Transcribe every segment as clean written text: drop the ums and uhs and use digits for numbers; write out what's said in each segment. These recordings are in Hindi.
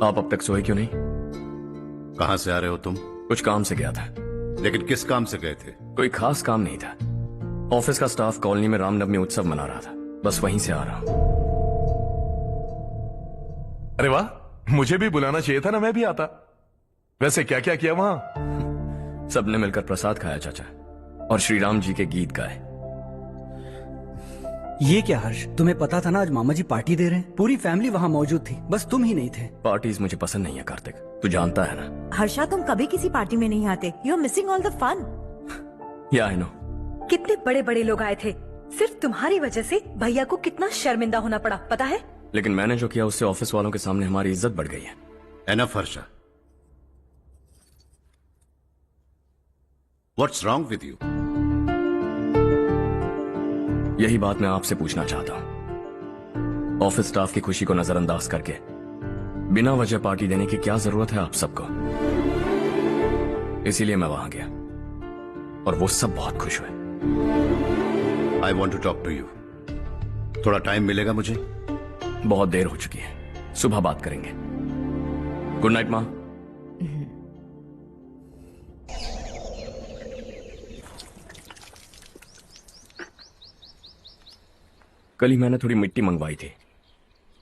आप अब तक सोए क्यों नहीं? कहां से आ रहे हो तुम? कुछ काम से गया था। लेकिन किस काम से गए थे? कोई खास काम नहीं था। ऑफिस का स्टाफ कॉलोनी में रामनवमी उत्सव मना रहा था, बस वहीं से आ रहा हूं। अरे वाह, मुझे भी बुलाना चाहिए था ना, मैं भी आता। वैसे क्या क्या किया वहां? सबने मिलकर प्रसाद खाया चाचा, और श्री राम जी के गीत गाए। ये क्या हर्ष, तुम्हें पता था ना आज मामा जी पार्टी दे रहे हैं? पूरी फैमिली वहाँ मौजूद थी, बस तुम ही नहीं थे। पार्टीज मुझे पसंद नहीं है कार्तिक, तू जानता है ना। हर्षा, तुम कभी किसी पार्टी में नहीं आते। You are missing all the fun. Yeah I no. कितने बड़े बड़े लोग आए थे, सिर्फ तुम्हारी वजह से भैया को कितना शर्मिंदा होना पड़ा, पता है? लेकिन मैंने जो किया उससे ऑफिस वालों के सामने हमारी इज्जत बढ़ गई है। Enough Harsha, what's wrong with you? यही बात मैं आपसे पूछना चाहता हूं। ऑफिस स्टाफ की खुशी को नजरअंदाज करके बिना वजह पार्टी देने की क्या जरूरत है आप सबको? इसीलिए मैं वहां गया और वो सब बहुत खुश हुए। I want to talk to you. थोड़ा टाइम मिलेगा मुझे? बहुत देर हो चुकी है, सुबह बात करेंगे। गुड नाइट मां। कल ही मैंने थोड़ी मिट्टी मंगवाई थी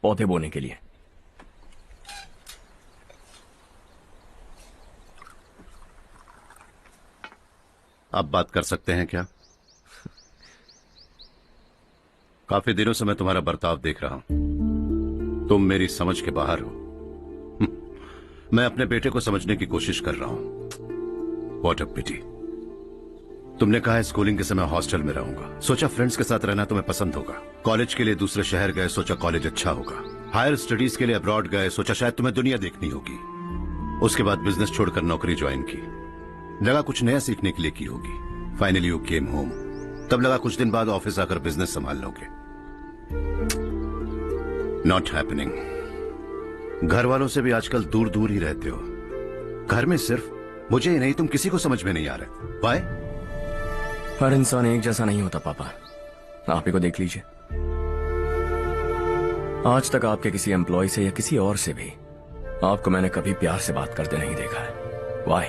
पौधे बोने के लिए। आप बात कर सकते हैं क्या? काफी दिनों से मैं तुम्हारा बर्ताव देख रहा हूं। तुम मेरी समझ के बाहर हो। मैं अपने बेटे को समझने की कोशिश कर रहा हूं। व्हाट अ पिटी। तुमने कहा है स्कूलिंग के समय हॉस्टल में रहूंगा, सोचा फ्रेंड्स के साथ रहना तुम्हें पसंद होगा। कॉलेज के लिए दूसरे शहर गए, सोचा कॉलेज अच्छा होगा। हायर स्टडीज के लिए अब्रॉड गए, सोचा शायद तुम्हें दुनिया देखनी होगी। उसके बाद बिजनेस छोड़कर नौकरी ज्वाइन की, लगा कुछ नया सीखने के लिए की होगी। फाइनली यू केम होम, तब लगा कुछ दिन बाद ऑफिस आकर बिजनेस संभाल लोगे। Not happening. घर वालों से भी आजकल दूर दूर ही रहते हो। घर में सिर्फ मुझे ही नहीं, तुम किसी को समझ में नहीं आ रहे। वाई? हर इंसान एक जैसा नहीं होता पापा, आप ही को देख लीजिए। आज तक आपके किसी एम्प्लॉय से या किसी और से भी आपको मैंने कभी प्यार से बात करते नहीं देखा है। वाई?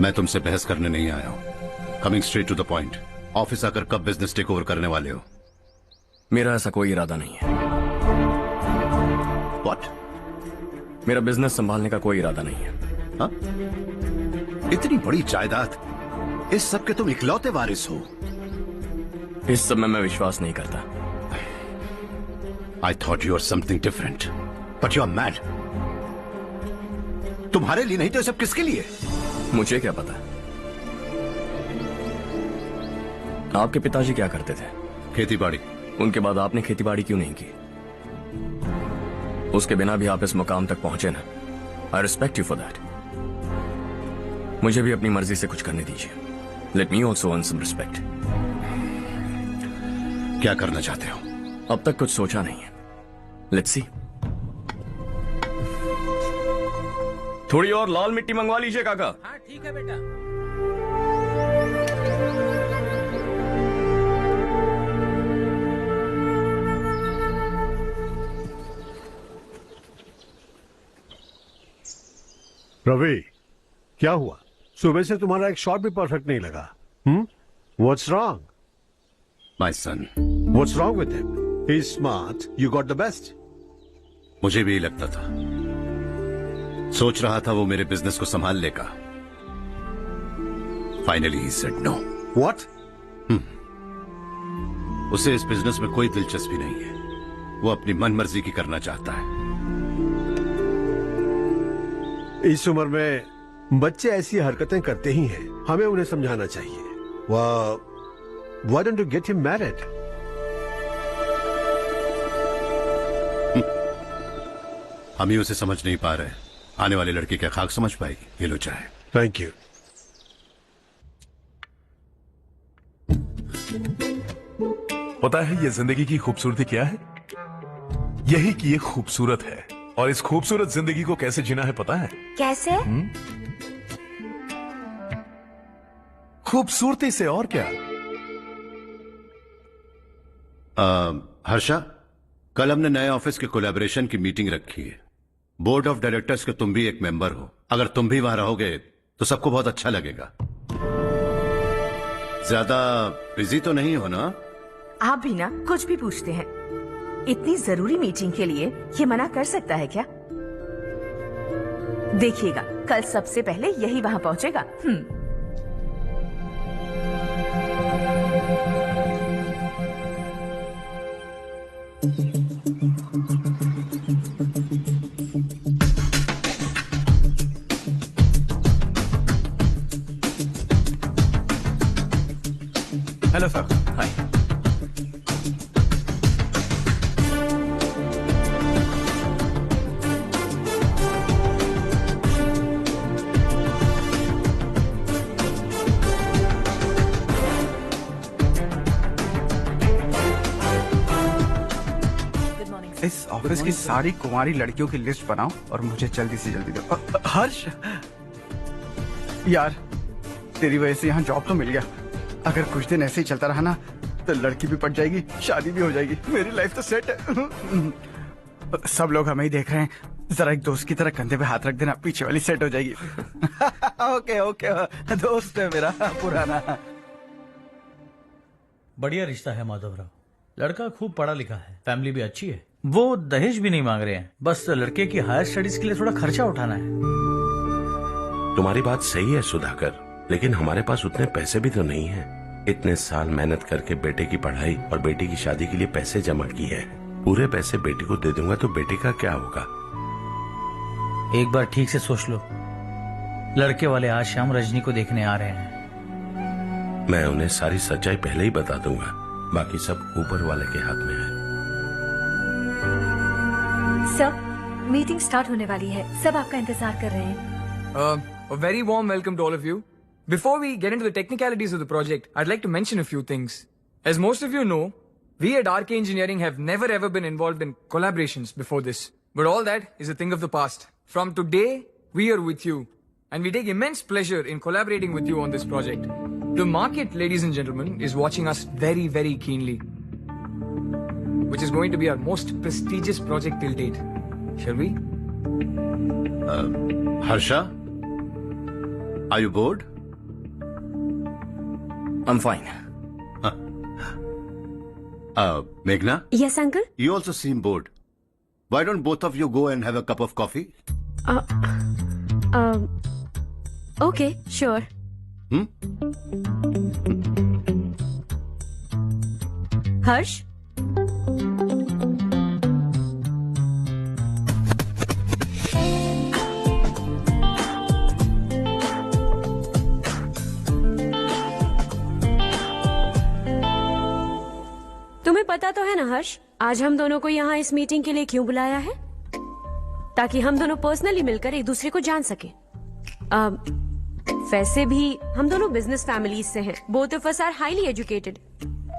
मैं तुमसे बहस करने नहीं आया हूं। Coming straight to the point, office आकर कब बिजनेस टेक ओवर करने वाले हो? मेरा ऐसा कोई इरादा नहीं है। व्हाट? मेरा बिजनेस संभालने का कोई इरादा नहीं है। हा? इतनी बड़ी जायदाद, इस सब के तुम इकलौते वारिस हो। इस सब में मैं विश्वास नहीं करता। I thought you are something different, but you are mad. तुम्हारे लिए नहीं तो ये सब किसके लिए? मुझे क्या पता। आपके पिताजी क्या करते थे? खेती बाड़ी। उनके बाद आपने खेती बाड़ी क्यों नहीं की? उसके बिना भी आप इस मुकाम तक पहुंचे ना। I respect you for that. मुझे भी अपनी मर्जी से कुछ करने दीजिए। Let me also earn some respect. क्या करना चाहते हो? अब तक कुछ सोचा नहीं है। Let's see. थोड़ी और लाल मिट्टी मंगवा लीजिए काका। हाँ ठीक है बेटा। रवि, क्या हुआ? सुबह से तुम्हारा एक शॉट भी परफेक्ट नहीं लगा। What's wrong? My son. What's wrong with him? He is smart, you got the best. मुझे भी यही लगता था। सोच रहा था वो मेरे बिजनेस को संभाल लेगा। Finally he said no. What? उसे इस बिजनेस में कोई दिलचस्पी नहीं है। वो अपनी मनमर्जी की करना चाहता है। इस उम्र में बच्चे ऐसी हरकतें करते ही हैं, हमें उन्हें समझाना चाहिए। Why don't you get him married? हम ही उसे समझ नहीं पा रहे। आने वाली लड़की क्या खाक समझ पाएगी? ये लो चाहे। Thank you. पता है ये जिंदगी की खूबसूरती क्या है? यही कि ये खूबसूरत है, और इस खूबसूरत जिंदगी को कैसे जीना है पता है? कैसे? खूबसूरती से, और क्या। हर्षा, कल हमने नए ऑफिस के कोलैबोरेशन की मीटिंग रखी है। बोर्ड ऑफ डायरेक्टर्स के तुम भी एक मेंबर हो। अगर तुम भी वहां रहोगे तो सबको बहुत अच्छा लगेगा। ज्यादा बिजी तो नहीं हो ना? आप भी ना कुछ भी पूछते हैं। इतनी जरूरी मीटिंग के लिए ये मना कर सकता है क्या? देखिएगा कल सबसे पहले यही वहां पहुंचेगा। Hello sir. हाय। इस ऑफिस की सारी कुंवारी लड़कियों की लिस्ट बनाओ और मुझे जल्दी से जल्दी दो। हर्ष यार, तेरी वजह से यहाँ जॉब तो मिल गया। अगर कुछ दिन ऐसे ही चलता रहा ना तो लड़की भी पट जाएगी, शादी भी हो जाएगी, मेरी लाइफ तो सेट है। सब लोग हमें ही देख रहे हैं, जरा एक दोस्त की तरह कंधे पे हाथ रख देना, पीछे वाली सेट हो जाएगी। ओके ओके, दोस्त है मेरा पुराना। बढ़िया रिश्ता है माधवराव। लड़का खूब पढ़ा लिखा है, फैमिली भी अच्छी है। वो दहेज भी नहीं मांग रहे हैं, बस लड़के की हायर स्टडीज के लिए थोड़ा खर्चा उठाना है। तुम्हारी बात सही है सुधाकर, लेकिन हमारे पास उतने पैसे भी तो नहीं है। इतने साल मेहनत करके बेटे की पढ़ाई और बेटी की शादी के लिए पैसे जमा किए हैं। पूरे पैसे बेटी को दे दूंगा तो बेटी का क्या होगा? एक बार ठीक से सोच लो। लड़के वाले आज शाम रजनी को देखने आ रहे हैं। मैं उन्हें सारी सच्चाई पहले ही बता दूंगा, बाकी सब ऊपर वाले के हाथ में है। सर, मीटिंग स्टार्ट होने वाली है, सब आपका इंतजार कर रहे हैं। A very warm welcome to all of you. Before we get into the technicalities of the project, I'd like to mention a few things. As most of you know, we at RK Engineering have never ever been involved in collaborations before this. But all that is a thing of the past. From today, we are with you. And we take immense pleasure in collaborating with you on this project. The market, ladies and gentlemen, is watching us very, very keenly. Which is going to be our most prestigious project till date. Shall we? Harsha? Are you bored? I'm fine. Meghna? Yes, uncle? You also seem bored. Why don't both of you go and have a cup of coffee? Okay, sure. Harsh? तुम्हें पता तो है ना हर्ष, आज हम दोनों को यहाँ इस मीटिंग के लिए क्यों बुलाया है? ताकि हम दोनों पर्सनली मिलकर एक दूसरे को जान सके। वैसे भी हम दोनों बिजनेस फैमिलीज से हैं। Both of us are highly educated.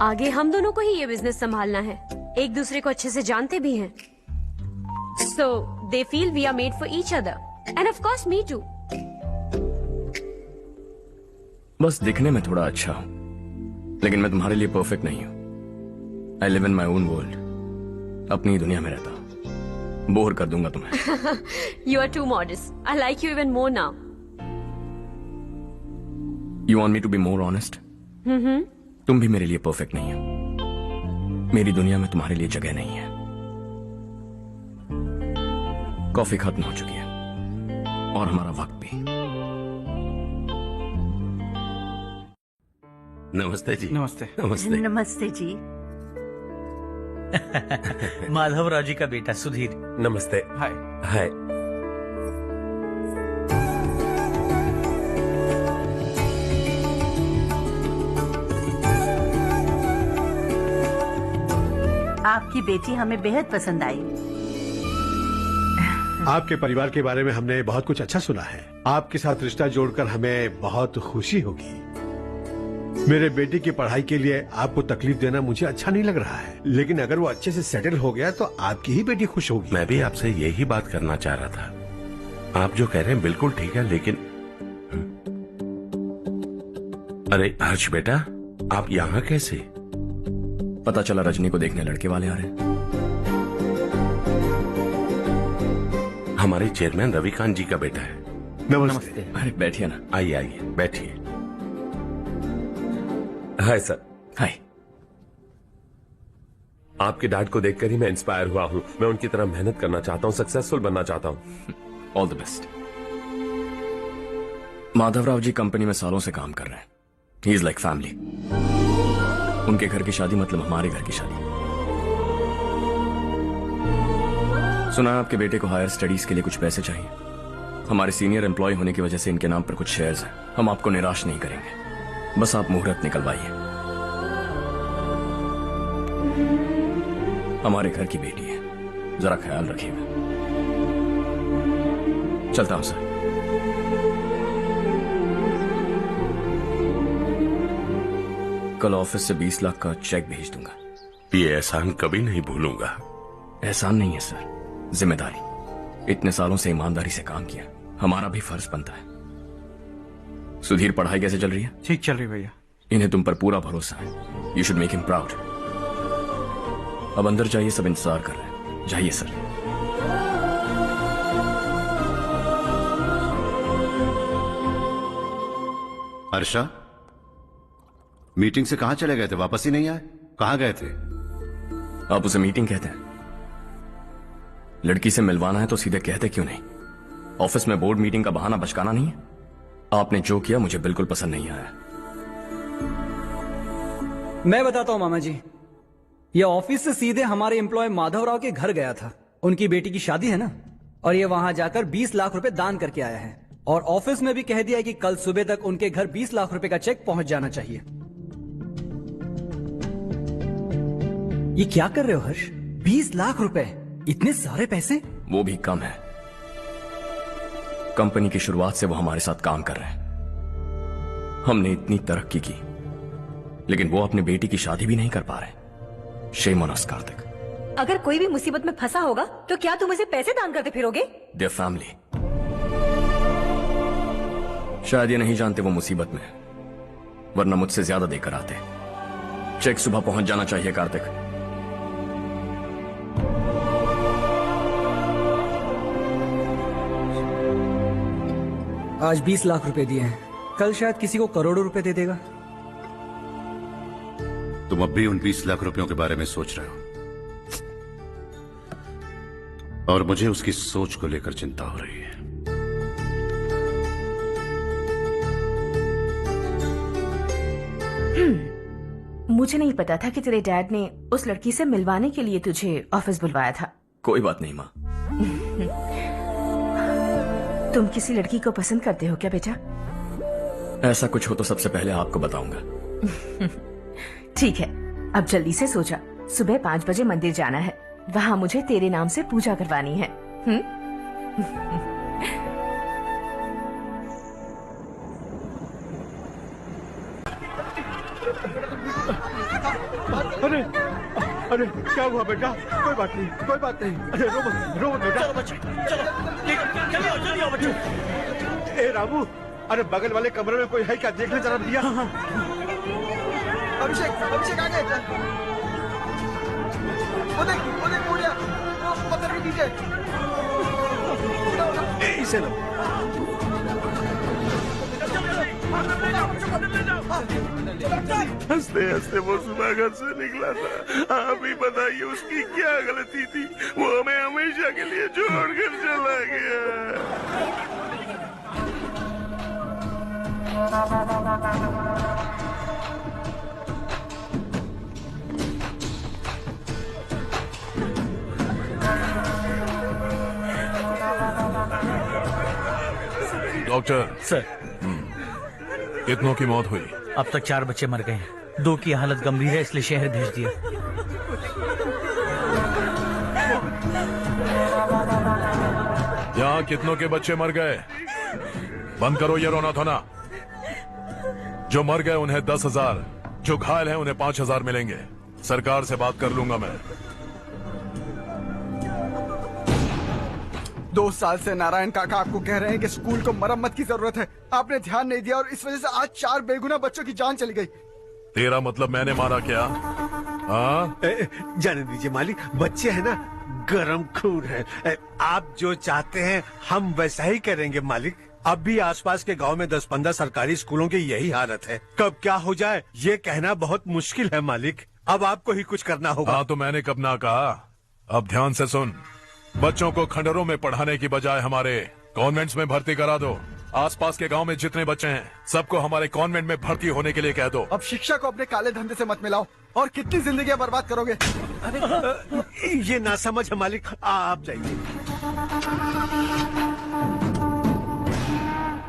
आगे हम दोनों को ही ये बिजनेस संभालना है। एक दूसरे को अच्छे से जानते भी हैं। So they feel we are made for each other and of course me too. बस दिखने में थोड़ा अच्छा हूं, लेकिन मैं तुम्हारे लिए परफेक्ट नहीं हूं। I live in my own world. अपनी दुनिया में रहता हूं। बोर कर दूंगा तुम्हें। You are too modest. I like you even more now. You want me to be more honest? तुम भी मेरे लिए परफेक्ट नहीं हो। मेरी दुनिया में तुम्हारे लिए जगह नहीं है। कॉफी खत्म हो चुकी है और हमारा वक्त भी। नमस्ते जी। नमस्ते। नमस्ते। नमस्ते जी। माधवराव जी का बेटा सुधीर। नमस्ते। हाय। हाय। आपकी बेटी हमें बेहद पसंद आई। आपके परिवार के बारे में हमने बहुत कुछ अच्छा सुना है। आपके साथ रिश्ता जोड़कर हमें बहुत खुशी होगी। मेरे बेटे की पढ़ाई के लिए आपको तकलीफ देना मुझे अच्छा नहीं लग रहा है, लेकिन अगर वो अच्छे से सेटल हो गया तो आपकी ही बेटी खुश होगी। मैं भी आपसे यही बात करना चाह रहा था। आप जो कह रहे हैं बिल्कुल ठीक है, लेकिन अरे हर्ष बेटा, आप यहाँ कैसे? पता चला रजनी को देखने लड़के वाले आ रहे हैं। हमारे चेयरमैन रविकांत जी का बेटा है। नमस्ते। अरे बैठिए ना। आइए आइए बैठिए। Hi sir. हाय। आपके डैड को देखकर ही मैं इंस्पायर हुआ हूँ। मैं उनकी तरह मेहनत करना चाहता हूँ, सक्सेसफुल बनना चाहता हूँ। All the best. Madhavrao ji company में सालों से काम कर रहे हैं। He is like family. उनके घर की शादी मतलब हमारे घर की शादी। सुना है आपके बेटे को हायर स्टडीज के लिए कुछ पैसे चाहिए। हमारे सीनियर एम्प्लॉय होने की वजह से इनके नाम पर कुछ शेयर्स हैं। हम आपको निराश नहीं करेंगे, बस आप मुहूर्त निकलवाइए। हमारे घर की बेटी है, जरा ख्याल रखिएगा। चलता हूं सर। कल ऑफिस से 20 लाख का चेक भेज दूंगा। ये एहसान कभी नहीं भूलूंगा। एहसान नहीं है सर, जिम्मेदारी। इतने सालों से ईमानदारी से काम किया, हमारा भी फर्ज बनता है। सुधीर, पढ़ाई कैसे चल रही है? ठीक चल रही भैया। इन्हें तुम पर पूरा भरोसा है। You should make him proud. अब अंदर जाइए, सब इंतजार कर रहे हैं। जाइए सर। हर्षा, मीटिंग से कहां चले गए थे? वापस ही नहीं आए? कहां गए थे? आप उसे मीटिंग कहते हैं? लड़की से मिलवाना है तो सीधे कहते क्यों नहीं? ऑफिस में बोर्ड मीटिंग का बहाना बचकाना नहीं है। आपने जो किया मुझे बिल्कुल पसंद नहीं आया। मैं बताता हूं मामा जी, ये ऑफिस से सीधे हमारे एम्प्लॉय माधवराव के घर गया था। उनकी बेटी की शादी है ना, और ये वहां जाकर 20 लाख रुपए दान करके आया है। और ऑफिस में भी कह दिया है कि कल सुबह तक उनके घर 20 लाख रुपए का चेक पहुंच जाना चाहिए। ये क्या कर रहे हो हर्ष? 20 लाख रुपए, इतने सारे पैसे? वो भी कम है। कंपनी की शुरुआत से वो हमारे साथ काम कर रहे हैं। हमने इतनी तरक्की की, लेकिन वो अपनी बेटी की शादी भी नहीं कर पा रहे। Shame on us Kartik. अगर कोई भी मुसीबत में फंसा होगा तो क्या तुम उसे पैसे दान करते फिरोगे? Their family. शायद ये नहीं जानते वो मुसीबत में, वरना मुझसे ज्यादा देकर आते। चेक सुबह पहुंच जाना चाहिए कार्तिक। आज 20 लाख रुपए दिए हैं, कल शायद किसी को करोड़ों रुपए दे देगा। तुम अब भी उन 20 लाख रुपयों के बारे में सोच रहे हो, और मुझे उसकी सोच को लेकर चिंता हो रही है। मुझे नहीं पता था कि तेरे डैड ने उस लड़की से मिलवाने के लिए तुझे ऑफिस बुलवाया था। कोई बात नहीं माँ। तुम किसी लड़की को पसंद करते हो क्या बेटा? ऐसा कुछ हो तो सबसे पहले आपको बताऊंगा। ठीक है, अब जल्दी से सो जा। सुबह 5 बजे मंदिर जाना है, वहाँ मुझे तेरे नाम से पूजा करवानी है। अरे अरे क्या हुआ बेटा? कोई बात नहीं, कोई बात नहीं। अरे रो मत, रो मत बेटा। चलो बच्चे, चलो जल्दी आओ बच्चे। ए रामू, अरे बगल वाले कमरे में कोई है क्या? देखने जरा भैया। अभिषेक, अभिषेक आ गए। वो देख उड़ गया, वो पत्थर के नीचे। इसे लो। हंसते हंसते वो सुबह घर से निकला था। आप ही बताइए उसकी क्या गलती थी? वो हमें हमेशा के लिए छोड़कर चला गया। डॉक्टर सर, कितनों की मौत हुई? अब तक 4 बच्चे मर गए हैं। 2 की हालत गंभीर है, इसलिए शहर भेज दिया। यहाँ कितनों के बच्चे मर गए? बंद करो ये रोना धोना। जो मर गए उन्हें 10,000, जो घायल हैं उन्हें 5,000 मिलेंगे। सरकार से बात कर लूंगा मैं। 2 साल से नारायण काका आपको कह रहे हैं कि स्कूल को मरम्मत की जरूरत है। आपने ध्यान नहीं दिया और इस वजह से आज 4 बेगुनाह बच्चों की जान चली गई। तेरा मतलब मैंने मारा क्या? हाँ? जाने दीजिए मालिक, बच्चे हैं ना, गरम खून है। आप जो चाहते हैं हम वैसा ही करेंगे मालिक। अब भी आसपास के गांव में 10-15 सरकारी स्कूलों की यही हालत है। कब क्या हो जाए ये कहना बहुत मुश्किल है मालिक। अब आपको ही कुछ करना होगा। हाँ तो मैंने कब ना कहा। अब ध्यान से सुन, बच्चों को खंडरों में पढ़ाने की बजाय हमारे कॉन्वेंट्स में भर्ती करा दो। आसपास के गांव में जितने बच्चे हैं सबको हमारे कॉन्वेंट में भर्ती होने के लिए कह दो। अब शिक्षा को अपने काले धंधे से मत मिलाओ, और कितनी जिंदगियां बर्बाद करोगे। ये ना समझ है मालिक, आप जाइए।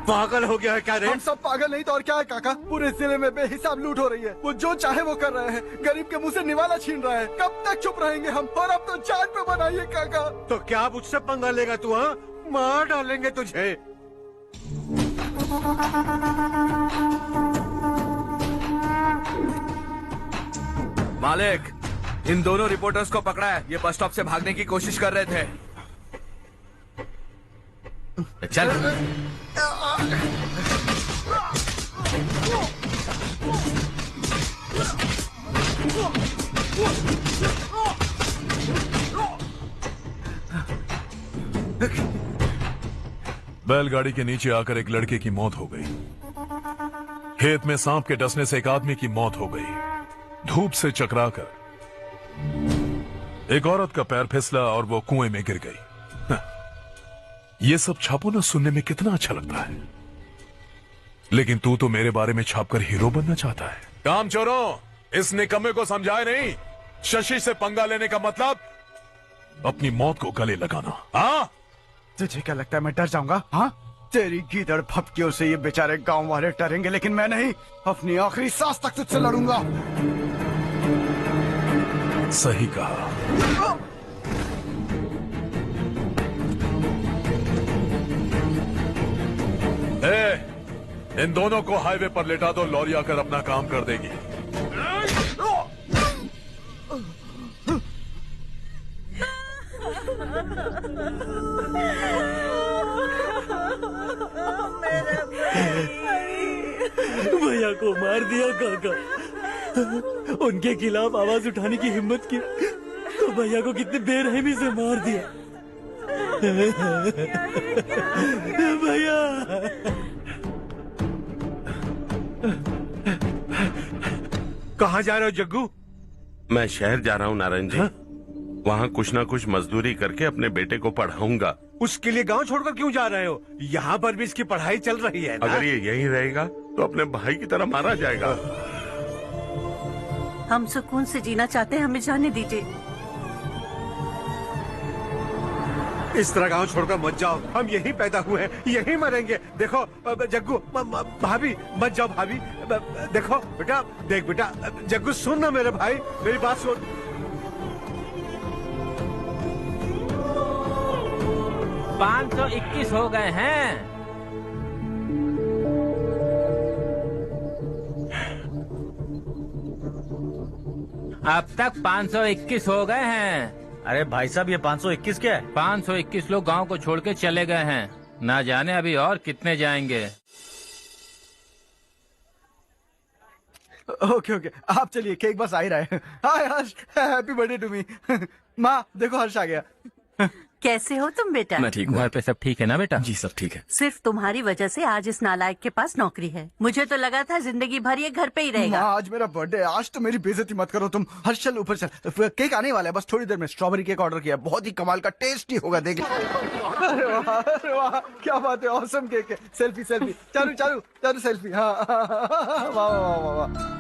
पागल हो गया है क्या रे? हम सब पागल नहीं तो और क्या है काका। पूरे जिले में बेहिसाब लूट हो रही है। वो जो चाहे वो कर रहे हैं, गरीब के मुंह से निवाला छीन रहा है। कब तक चुप रहेंगे हम? और अब तो जान पे बनाइए काका। तो क्या मुझसे पंगा लेगा तू? हाँ, मार डालेंगे तुझे। मालिक, इन दोनों रिपोर्टर्स को पकड़ा है। ये बस स्टॉप से भागने की कोशिश कर रहे थे। चल। बैलगाड़ी के नीचे आकर एक लड़के की मौत हो गई। खेत में सांप के डसने से एक आदमी की मौत हो गई। धूप से चकराकर एक औरत का पैर फिसला और वो कुएं में गिर गई। ये सब छापो ना, सुनने में कितना अच्छा लगता है, लेकिन तू तो मेरे बारे में छापकर हीरो बनना चाहता है। काम चोरों, इस निकम्मे को समझाए नहीं। शशि से पंगा लेने का मतलब अपनी मौत को गले लगाना। हाँ, तुझे क्या लगता है मैं डर जाऊंगा? हाँ, तेरी गीदड़ फपकियों से ये बेचारे गांव वाले डरेंगे, लेकिन मैं नहीं। अपनी आखिरी सांस तक तुझसे लड़ूंगा। सही कहा। इन दोनों को हाईवे पर लेटा दो, लॉरी आकर अपना काम कर देगी। भैया को मार दिया काका। उनके खिलाफ आवाज उठाने की हिम्मत की तो भैया को कितने बेरहमी से मार दिया। भैया कहाँ जा रहे हो जग्गू? मैं शहर जा रहा हूँ नारायण जी। वहाँ कुछ ना कुछ मजदूरी करके अपने बेटे को पढ़ाऊंगा। उसके लिए गांव छोड़कर क्यों जा रहे हो? यहाँ पर भी इसकी पढ़ाई चल रही है ना? अगर ये यहीं रहेगा तो अपने भाई की तरह मारा जाएगा। हम सुकून से जीना चाहते हैं, हमें जाने दीजिए। इस तरह गांव छोड़कर मत जाओ। हम यहीं पैदा हुए हैं, यहीं मरेंगे। देखो जग्गू, भाभी मत जाओ। भाभी देखो बेटा, देख बेटा, जग्गू सुन ना मेरे भाई, मेरी बात सुन। 521 हो गए हैं। अब तक 521 हो गए हैं। अरे भाई साहब, ये 521 क्या है? 521 लोग गांव को छोड़ के चले गए हैं। ना जाने अभी और कितने जाएंगे। ओके, आप चलिए, केक बस आ ही रहा है। हाय हर्ष, हैप्पी बर्थडे टू मी। माँ देखो, हर्ष आ गया। कैसे हो तुम बेटा? मैं ठीक हूँ। घर पे सब ठीक है ना बेटा? जी सब ठीक है। सिर्फ तुम्हारी वजह से आज इस नालायक के पास नौकरी है। मुझे तो लगा था जिंदगी भर ये घर पे ही रहेगा। माँ, आज मेरा बर्थडे, आज तो मेरी बेइज्जती मत करो तुम। हर्ष चल ऊपर चल, केक आने वाला है बस थोड़ी देर में। स्ट्रॉबेरी केक ऑर्डर किया, बहुत ही कमाल का, टेस्टी होगा, देख। अरे वाह, क्या बात है, ऑसम केक है। Selfie Charu selfie. हाँ, वाह।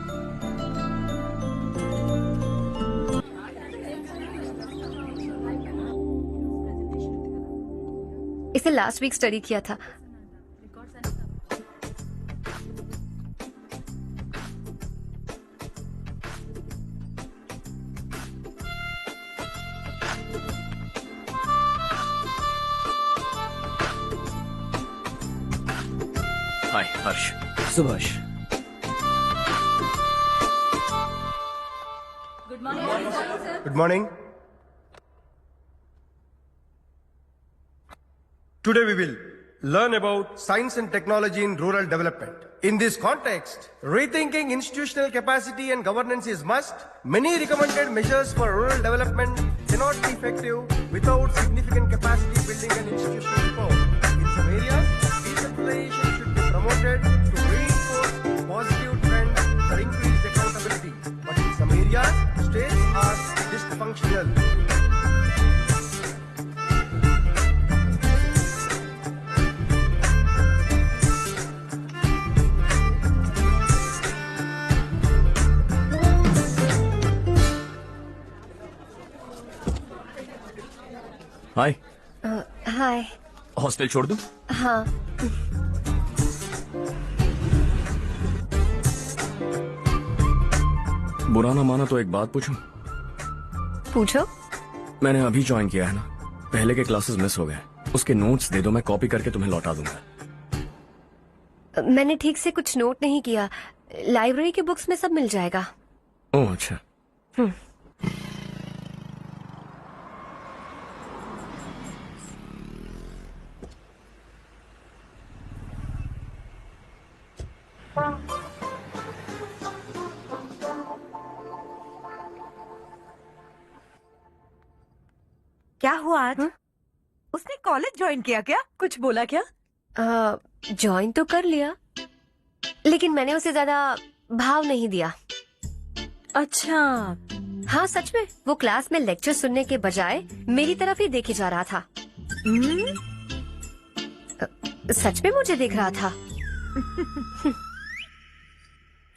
इसे लास्ट वीक स्टडी किया था। हाय हर्ष। Subhash. Good morning. Today we will learn about science and technology in rural development. In this context, rethinking institutional capacity and governance is must. Many recommended measures for rural development cannot be effective without significant capacity building and institutional reform. In some areas, decentralization should be promoted to reinforce positive trends for increased accountability. But in some areas, states are dysfunctional. Hi. Hi. Hostel छोड़ दूं? हाँ। बुरा ना माना तो एक बात पूछूं? पूछो। मैंने अभी ज्वाइन किया है ना, पहले के क्लासेस मिस हो गए, उसके नोट्स दे दो, मैं कॉपी करके तुम्हें लौटा दूंगा। मैंने ठीक से कुछ नोट नहीं किया, लाइब्रेरी के बुक्स में सब मिल जाएगा। ओह अच्छा। क्या हुआ आज? उसने कॉलेज ज्वाइन किया क्या? कुछ बोला क्या? ज्वाइन तो कर लिया, लेकिन मैंने उसे ज्यादा भाव नहीं दिया। अच्छा। हाँ सच में, वो क्लास में लेक्चर सुनने के बजाय मेरी तरफ ही देखे जा रहा था। सच में मुझे देख रहा था।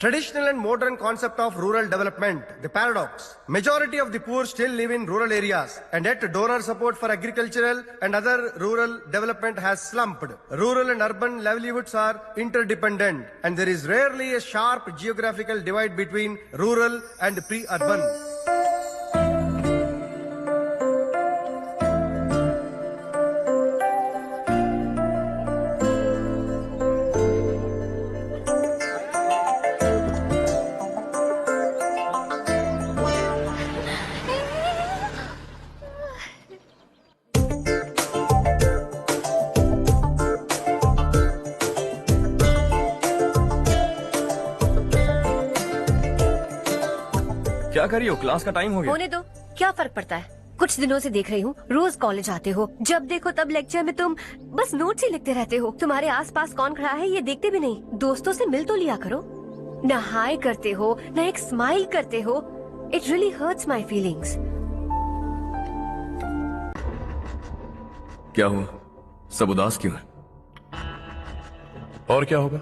Traditional and modern concept of rural development, the paradox. Majority of the poor still live in rural areas, and yet donor support for agricultural and other rural development has slumped. Rural and urban livelihoods are interdependent, and there is rarely a sharp geographical divide between rural and pre-urban. क्या कर रही हो? क्लास का टाइम हो गया। होने दो, क्या फर्क पड़ता है? कुछ दिनों से देख रही हूँ, रोज कॉलेज आते हो, जब देखो तब लेक्चर में तुम बस नोट्स ही लिखते रहते हो। तुम्हारे आसपास कौन खड़ा है ये देखते भी नहीं। दोस्तों से मिल तो लिया करो। न हाय करते हो, न एक स्माइल करते हो। It really hurts my feelings. क्या हुआ? सब उदास क्यों है? और क्या होगा?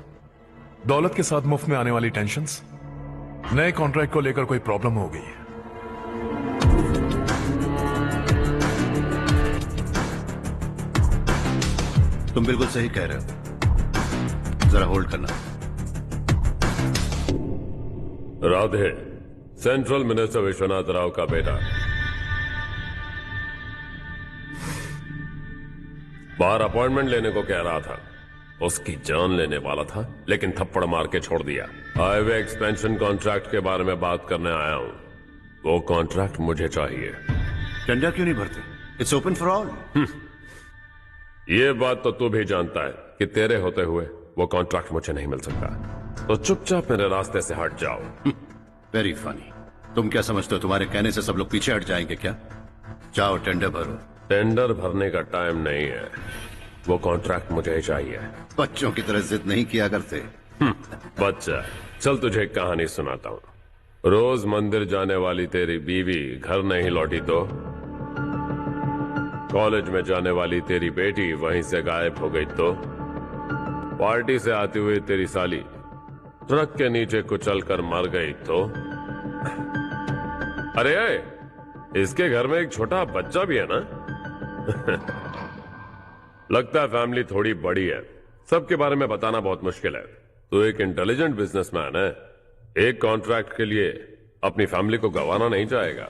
दौलत के साथ मुफ्त में आने वाली टेंशन्स। नए कॉन्ट्रैक्ट को लेकर कोई प्रॉब्लम हो गई है। तुम बिल्कुल सही कह रहे हो, जरा होल्ड करना। राधे, सेंट्रल मिनिस्टर विश्वनाथ राव का बेटा, बाहर अपॉइंटमेंट लेने को कह रहा था। उसकी जान लेने वाला था, लेकिन थप्पड़ मार के छोड़ दिया। हाईवे एक्सपेंशन कॉन्ट्रैक्ट के बारे में बात करने आया हूं। वो कॉन्ट्रैक्ट मुझे चाहिए। टेंडर क्यों नहीं भरते? It's open for all. ये बात तो तू भी जानता है कि तेरे होते हुए वो कॉन्ट्रैक्ट मुझे नहीं मिल सकता। तो चुपचाप मेरे रास्ते से हट जाओ। Very funny. तुम क्या समझते हो तुम्हारे कहने से सब लोग पीछे हट जाएंगे क्या? जाओ टेंडर भरो। टेंडर भरने का टाइम नहीं है, वो कॉन्ट्रैक्ट मुझे ही चाहिए। बच्चों की तरह जिद नहीं किया करते। बच्चा, चल तुझे एक कहानी सुनाता हूँ। रोज मंदिर जाने वाली तेरी बीवी घर नहीं लौटी तो कॉलेज में जाने वाली तेरी बेटी वहीं से गायब हो गई तो पार्टी से आती हुई तेरी साली ट्रक के नीचे कुचल कर मर गई तो अरे इसके घर में एक छोटा बच्चा भी है ना। लगता है फैमिली थोड़ी बड़ी है, सबके बारे में बताना बहुत मुश्किल है। तो एक इंटेलिजेंट बिजनेसमैन है, एक कॉन्ट्रैक्ट के लिए अपनी फैमिली को गंवाना नहीं चाहेगा।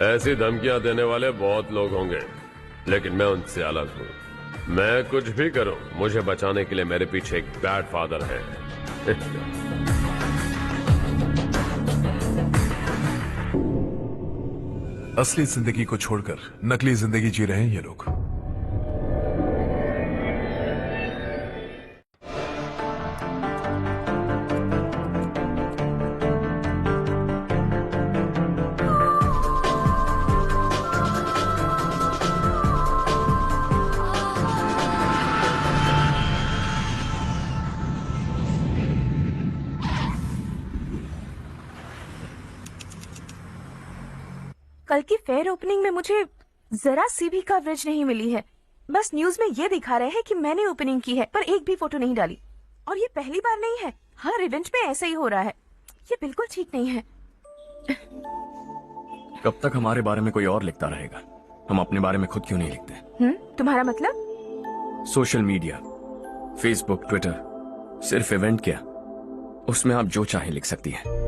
ऐसी धमकियां देने वाले बहुत लोग होंगे, लेकिन मैं उनसे अलग हूं। मैं कुछ भी करूं, मुझे बचाने के लिए मेरे पीछे एक बैड फादर है। असली जिंदगी को छोड़कर नकली जिंदगी जी रहे हैं ये लोग। कल की फेयर ओपनिंग में मुझे जरा सी भी कवरेज नहीं मिली है। बस न्यूज में ये दिखा रहे हैं कि मैंने ओपनिंग की है, पर एक भी फोटो नहीं डाली। और ये पहली बार नहीं है, हर इवेंट में ऐसा ही हो रहा है। ये बिल्कुल ठीक नहीं है। कब तक हमारे बारे में कोई और लिखता रहेगा? हम अपने बारे में खुद क्यों नहीं लिखते? तुम्हारा मतलब? सोशल मीडिया, फेसबुक, ट्विटर, सिर्फ इवेंट क्या, उसमें आप जो चाहे लिख सकती हैं।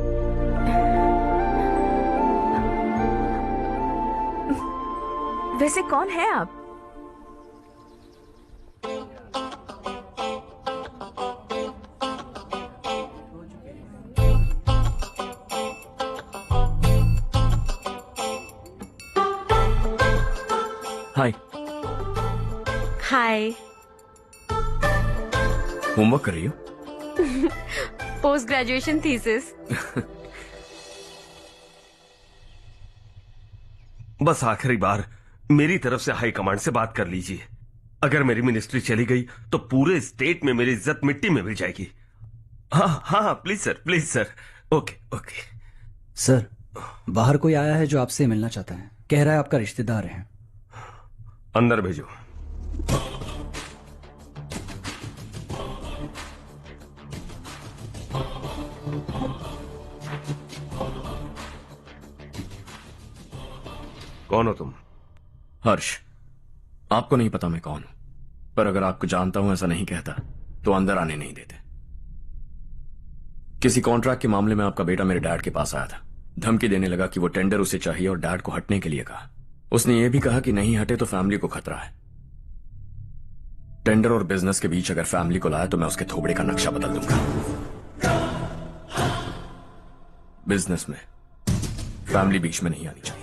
वैसे कौन है आप? हाय। हाय। होमवर्क कर रही हो? Post graduation thesis. बस आखिरी बार मेरी तरफ से हाई कमांड से बात कर लीजिए। अगर मेरी मिनिस्ट्री चली गई तो पूरे स्टेट में मेरी इज्जत मिट्टी में मिल जाएगी। हाँ हाँ please sir. Okay okay. Sir, बाहर कोई आया है जो आपसे मिलना चाहता है। कह रहा है आपका रिश्तेदार है। अंदर भेजो। कौन हो तुम? हर्ष। आपको नहीं पता मैं कौन हूं, पर अगर आपको जानता हूं ऐसा नहीं कहता तो अंदर आने नहीं देते। किसी कॉन्ट्रैक्ट के मामले में आपका बेटा मेरे डैड के पास आया था। धमकी देने लगा कि वो टेंडर उसे चाहिए और डैड को हटने के लिए कहा। उसने ये भी कहा कि नहीं हटे तो फैमिली को खतरा है। टेंडर और बिजनेस के बीच अगर फैमिली को लाया तो मैं उसके थोबड़े का नक्शा बदल दूंगा। बिजनेस में फैमिली बीच में नहीं आनी चाहिए।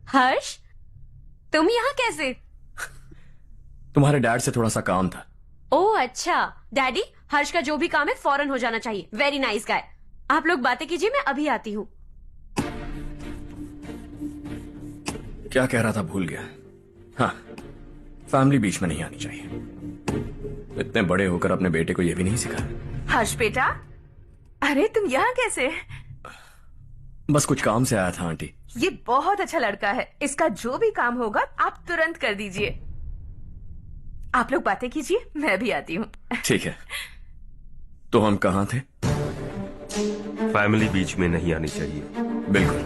हर्ष, तुम यहाँ कैसे? तुम्हारे डैड से थोड़ा सा काम था। ओह अच्छा। डैडी, हर्ष का जो भी काम है फौरन हो जाना चाहिए। Very nice guy. आप लोग बातें कीजिए, मैं अभी आती हूँ। क्या कह रहा था भूल गया। हाँ, फैमिली बीच में नहीं आनी चाहिए। इतने बड़े होकर अपने बेटे को यह भी नहीं सिखाया। हर्ष बेटा, अरे तुम यहाँ कैसे? बस कुछ काम से आया था आंटी। ये बहुत अच्छा लड़का है। इसका जो भी काम होगा आप तुरंत कर दीजिए। आप लोग बातें कीजिए, मैं भी आती हूँ। ठीक है। तो हम कहाँ थे? फैमिली बीच में नहीं आनी चाहिए। बिल्कुल।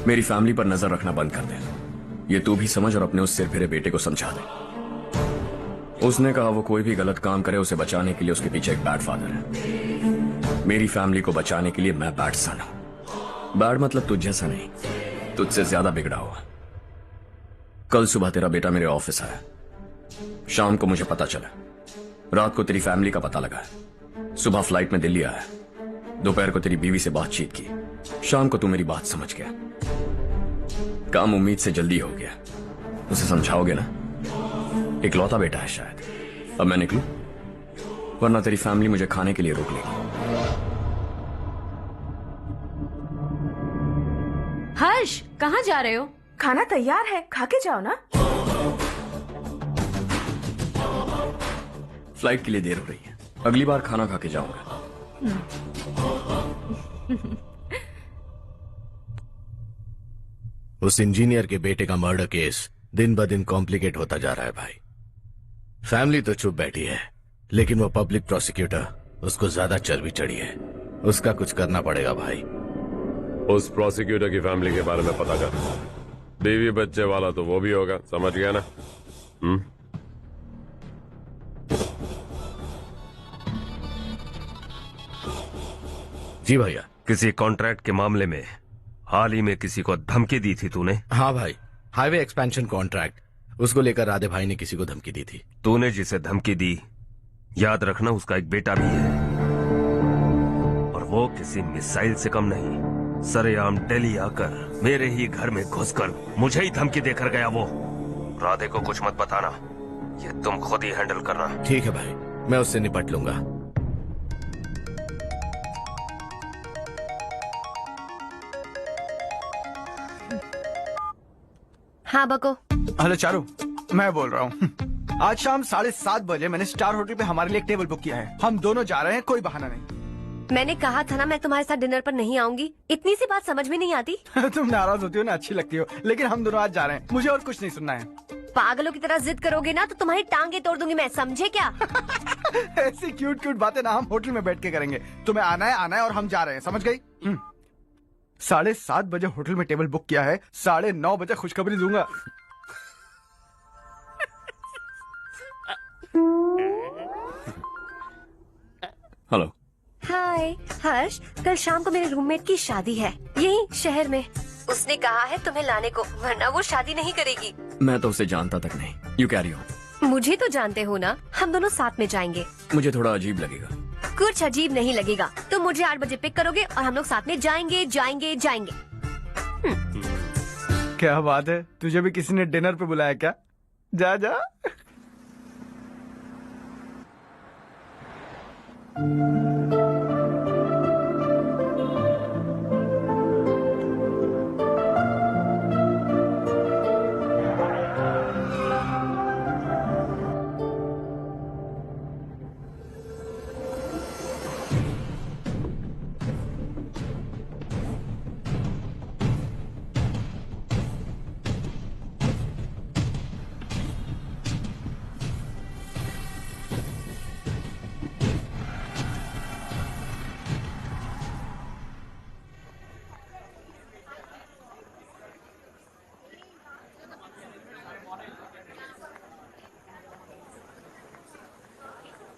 मेरी फैमिली पर नजर रखना बंद कर दे। ये तू भी समझ और अपने उस सिर फिरे बेटे को समझा दे। उसने कहा वो कोई भी गलत काम करे उसे बचाने के लिए उसके पीछे एक बैड फादर है। मेरी फैमिली को बचाने के लिए मैं बैड सन हूं। बैड मतलब तुझ जैसा नहीं, तुझसे ज्यादा बिगड़ा हुआ। कल सुबह तेरा बेटा मेरे ऑफिस आया। शाम को मुझे पता चला। रात को तेरी फैमिली का पता लगा। सुबह फ्लाइट में दिल्ली आया। दोपहर को तेरी बीवी से बातचीत की। शाम को तू मेरी बात समझ गया। काम उम्मीद से जल्दी हो गया। उसे समझाओगे ना? इकलौता बेटा है शायद। अब मैं निकलूं, वरना तेरी फैमिली मुझे खाने के लिए रोक लेगी। हर्ष, कहाँ जा रहे हो? खाना तैयार है, खा के जाओ ना। फ्लाइट के लिए देर हो रही है। अगली बार खाना खा के जाऊंगा। उस इंजीनियर के बेटे का मर्डर केस दिन ब दिन कॉम्प्लिकेट होता जा रहा है भाई। फैमिली तो चुप बैठी है, लेकिन वो पब्लिक प्रोसिक्यूटर, उसको ज्यादा चर्बी चढ़ी है। उसका कुछ करना पड़ेगा भाई। उस प्रोसिक्यूटर की फैमिली के बारे में पता कर। बीवी बच्चे वाला तो वो भी होगा, समझ गया ना? जी भैया। किसी कॉन्ट्रैक्ट के मामले में हाल ही में किसी को धमकी दी थी तूने? हाँ भाई, हाईवे एक्सपेंशन कॉन्ट्रैक्ट, उसको लेकर राधे भाई ने किसी को धमकी दी थी। तूने जिसे धमकी दी, याद रखना उसका एक बेटा भी है, और वो किसी मिसाइल से कम नहीं। सरेआम दिल्ली आकर मेरे ही घर में घुसकर मुझे ही धमकी देकर गया वो। राधे को कुछ मत बताना, ये तुम खुद ही हैंडल करना। ठीक है भाई, मैं उससे निपट लूंगा। हाँ बको। हेलो चारू, मैं बोल रहा हूँ। आज शाम 7:30 बजे मैंने स्टार होटल पे हमारे लिए एक टेबल बुक किया है। हम दोनों जा रहे हैं, कोई बहाना नहीं। मैंने कहा था ना मैं तुम्हारे साथ डिनर पर नहीं आऊंगी। इतनी सी बात समझ में नहीं आती? तुम नाराज होती हो ना, अच्छी लगती हो, लेकिन हम दोनों आज जा रहे हैं। मुझे और कुछ नहीं सुनना है। पागलों की तरह जिद करोगे ना तो तुम्हारी टांगे तोड़ दूंगी मैं, समझे क्या? ऐसी क्यूट क्यूट बातें ना हम होटल में बैठ के करेंगे। तुम्हें आना है और हम जा रहे हैं, समझ गई? 7:30 बजे होटल में टेबल बुक किया है, 9:30 बजे खुशखबरी दूंगा। हेलो। हाय हर्ष, कल शाम को मेरे रूममेट की शादी है यही शहर में। उसने कहा है तुम्हें लाने को, वरना वो शादी नहीं करेगी। मैं तो उसे जानता तक नहीं। You carry on. मुझे तो जानते हो ना, हम दोनों साथ में जाएंगे। मुझे थोड़ा अजीब लगेगा। कुछ अजीब नहीं लगेगा। तुम मुझे 8 बजे पिक करोगे और हम लोग साथ में जाएंगे जाएंगे जाएंगे। क्या बात है, तुझे भी किसी ने डिनर पे बुलाया क्या? जा जा।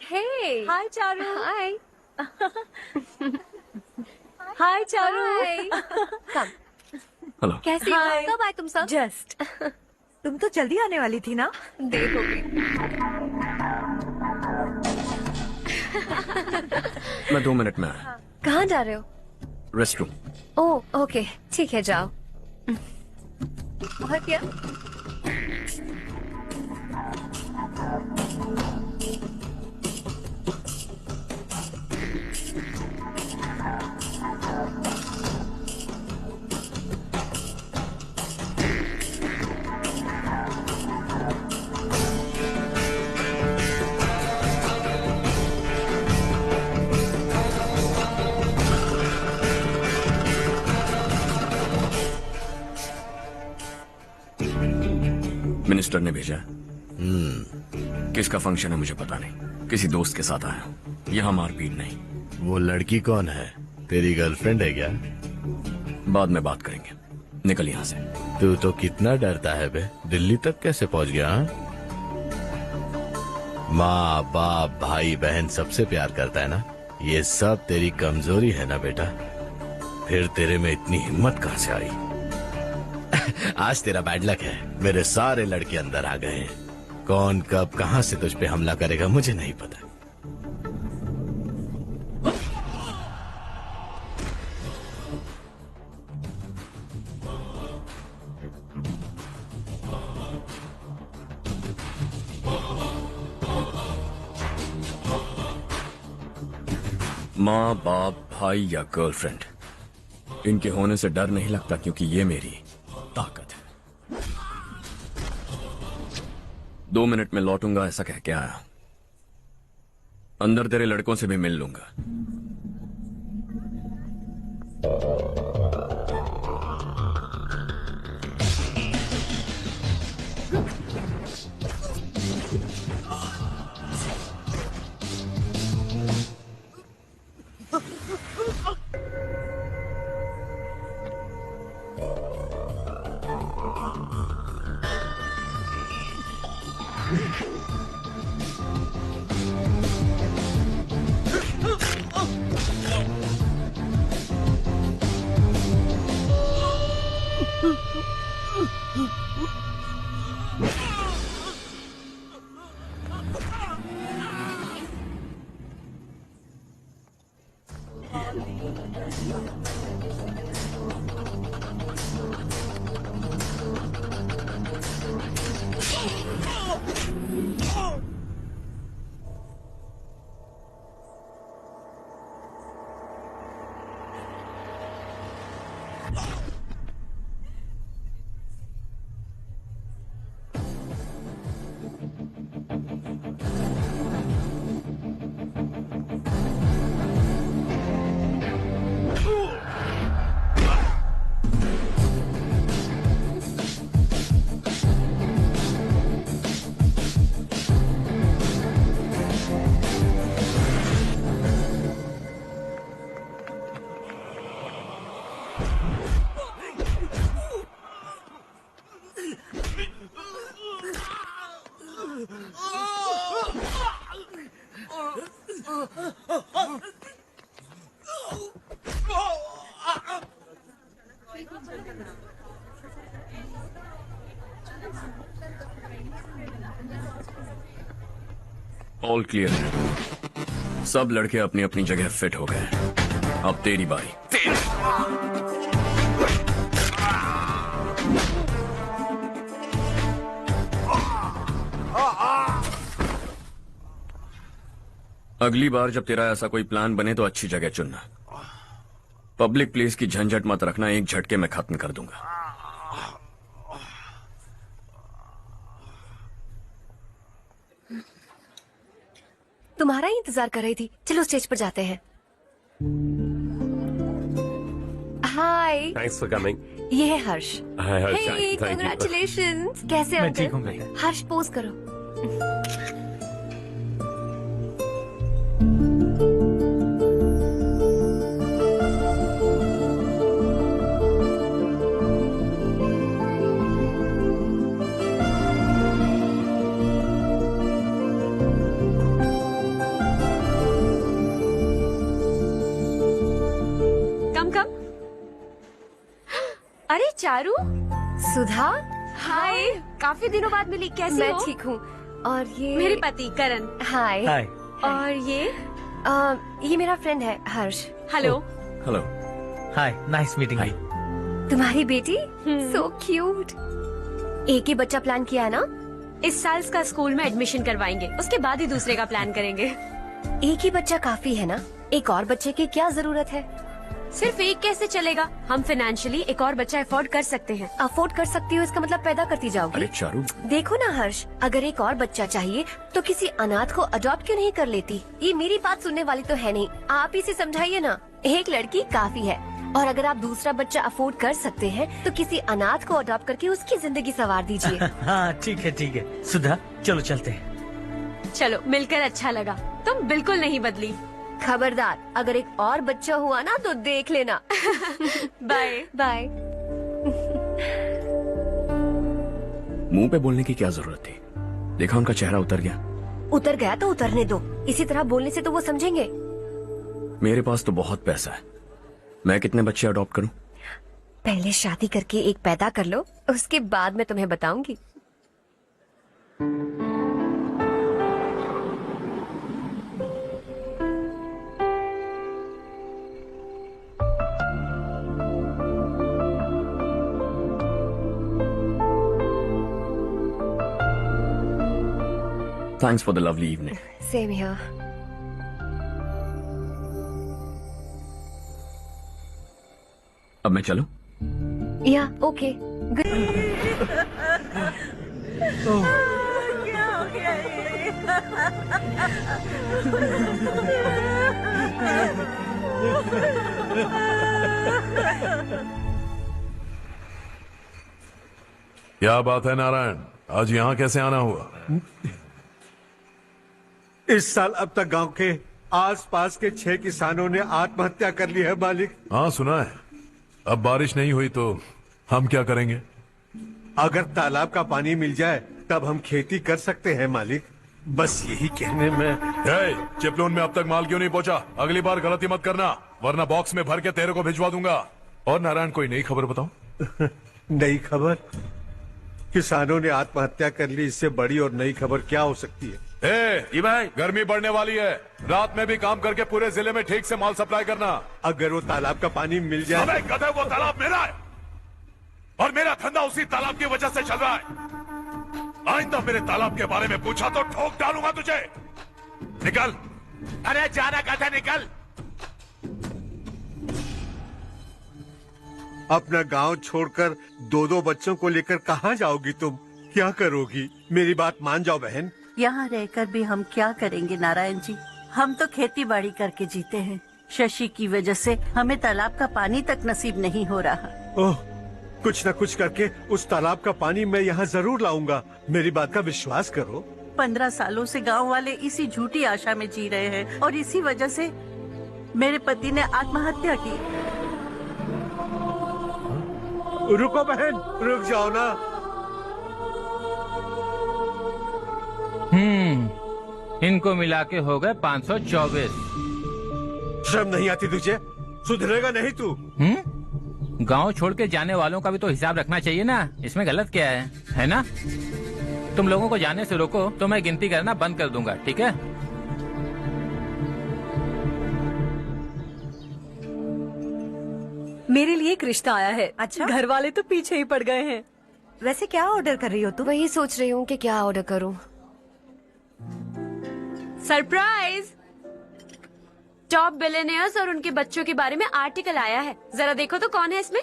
Hey. हाय चारू। Hi. हाय चारू। Hi. Come. हेलो। कैसी हो? कब आए तुम सब? जस्ट। तुम तो जल्दी आने वाली थी ना? देर हो गई। मैं 2 मिनट में आया। कहाँ जा रहे हो? Rest room. ओह ओके, ठीक है जाओ। और क्या? मिनिस्टर ने भेजा है। किसका फंक्शन है मुझे पता नहीं। किसी दोस्त के साथ आया हूँ। यहाँ मारपीट नहीं। वो लड़की कौन है? तेरी गर्लफ्रेंड है क्या? बाद में बात करेंगे। निकल यहाँ से। तू तो कितना डरता है बे। दिल्ली तक कैसे पहुँच गया? माँ बाप भाई बहन सबसे प्यार करता है ना? ये सब तेरी कमजोरी है ना बेटा? फिर तेरे में इतनी हिम्मत कहाँ से आई? आज तेरा बैड लक है, मेरे सारे लड़के अंदर आ गए हैं। कौन कब कहां से तुझ पे हमला करेगा मुझे नहीं पता। माँ बाप भाई या गर्लफ्रेंड, इनके होने से डर नहीं लगता क्योंकि ये मेरी ताकत है। 2 मिनट में लौटूंगा ऐसा कह के आया। अंदर तेरे लड़कों से भी मिल लूंगा। ऑल क्लियर है। सब लड़के अपनी अपनी जगह फिट हो गए। अब तेरी बारी। अगली बार जब तेरा ऐसा कोई प्लान बने तो अच्छी जगह चुनना। पब्लिक प्लेस की झंझट मत रखना, एक झटके में खत्म कर दूंगा। तुम्हारा ही इंतजार कर रही थी। चलो स्टेज पर जाते हैं। हाय। Thanks for coming. ये है Harsh. Hi Harsh. Hey, thank you. Congratulations. कैसे मैं अंकल? ठीक हूँ मैं। हर्ष पोज करो। अरे चारू। सुधा। हाय, काफी दिनों बाद मिली, कैसी मैं हो? ठीक हूँ। और ये मेरे पति करण। हाय। हाय। और ये मेरा फ्रेंड है Harsh. Hello. Hello. Hi, nice meeting you. तुम्हारी बेटी सो क्यूट। एक ही बच्चा प्लान किया है ना? इस साल का स्कूल में एडमिशन करवाएंगे, उसके बाद ही दूसरे का प्लान करेंगे। एक ही बच्चा काफी है ना? एक और बच्चे की क्या जरूरत है? सिर्फ एक कैसे चलेगा? हम फाइनेंशियली एक और बच्चा अफोर्ड कर सकते हैं। अफोर्ड कर सकती हो इसका मतलब पैदा करती जाओगी। अरे चारू, देखो ना हर्ष, अगर एक और बच्चा चाहिए तो किसी अनाथ को अडॉप्ट क्यों नहीं कर लेती? ये मेरी बात सुनने वाली तो है नहीं, आप ही से समझाइए ना। एक लड़की काफी है, और अगर आप दूसरा बच्चा अफोर्ड कर सकते हैं तो किसी अनाथ को अडॉप्ट करके उसकी जिंदगी संवार दीजिए। हाँ ठीक है। सुधा चलो चलते हैं। चलो, मिलकर अच्छा लगा। तुम बिल्कुल नहीं बदली। खबरदार, अगर एक और बच्चा हुआ ना तो देख लेना। Bye bye. मुंह पे बोलने की क्या जरूरत थी? देखा उनका चेहरा उतर गया। उतर गया तो उतरने दो, इसी तरह बोलने से तो वो समझेंगे। मेरे पास तो बहुत पैसा है, मैं कितने बच्चे अडॉप्ट करूं? पहले शादी करके एक पैदा कर लो, उसके बाद मैं तुम्हें बताऊंगी। Thanks for the lovely evening. Same here. अब मैं चलूं? Yeah, okay. Good. क्या बात है नारायण, आज यहाँ कैसे आना हुआ? इस साल अब तक गांव के आसपास के 6 किसानों ने आत्महत्या कर ली है मालिक। हाँ सुना है। अब बारिश नहीं हुई तो हम क्या करेंगे? अगर तालाब का पानी मिल जाए तब हम खेती कर सकते हैं मालिक। बस यही कहने में। चिपलून में अब तक माल क्यों नहीं पहुंचा? अगली बार गलती मत करना, वरना बॉक्स में भर के तेरे को भिजवा दूंगा। और नारायण, कोई नई खबर बताओ। नई खबर? किसानों ने आत्महत्या कर ली, इससे बड़ी और नई खबर क्या हो सकती है? जी भाई, गर्मी बढ़ने वाली है, रात में भी काम करके पूरे जिले में ठीक से माल सप्लाई करना। अगर वो तालाब का पानी मिल जाए। अबे गधे, वो तालाब मेरा है और मेरा धंधा उसी तालाब की वजह से चल रहा है। आइंदा मेरे तालाब के बारे में पूछा तो ठोक डालूंगा तुझे। निकल। अरे जाना कहता, निकल। अपना गांव छोड़कर 2-2 बच्चों को लेकर कहाँ जाओगी तुम? क्या करोगी? मेरी बात मान जाओ बहन। यहाँ रहकर भी हम क्या करेंगे नारायण जी? हम तो खेती बाड़ी करके जीते हैं। शशि की वजह से हमें तालाब का पानी तक नसीब नहीं हो रहा। ओह, कुछ न कुछ करके उस तालाब का पानी मैं यहाँ जरूर लाऊंगा। मेरी बात का विश्वास करो। 15 सालों से गांव वाले इसी झूठी आशा में जी रहे हैं और इसी वजह से मेरे पति ने आत्महत्या की। रुको बहन, रुक जाओ ना। इनको मिला के हो गए 524। शर्म नहीं आती तुझे? सुधरेगा नहीं तू? गांव छोड़ के जाने वालों का भी तो हिसाब रखना चाहिए ना। इसमें गलत क्या है ना? तुम लोगों को जाने से रोको तो मैं गिनती करना बंद कर दूंगा, ठीक है? मेरे लिए एक रिश्ता आया है। अच्छा, घर वाले तो पीछे ही पड़ गए हैं। वैसे क्या ऑर्डर कर रही हो तुम? वही सोच रही हूँ कि क्या ऑर्डर करूँ। सरप्राइज! टॉप बिलियनियर्स और उनके बच्चों के बारे में आर्टिकल आया है। जरा देखो तो कौन है इसमें।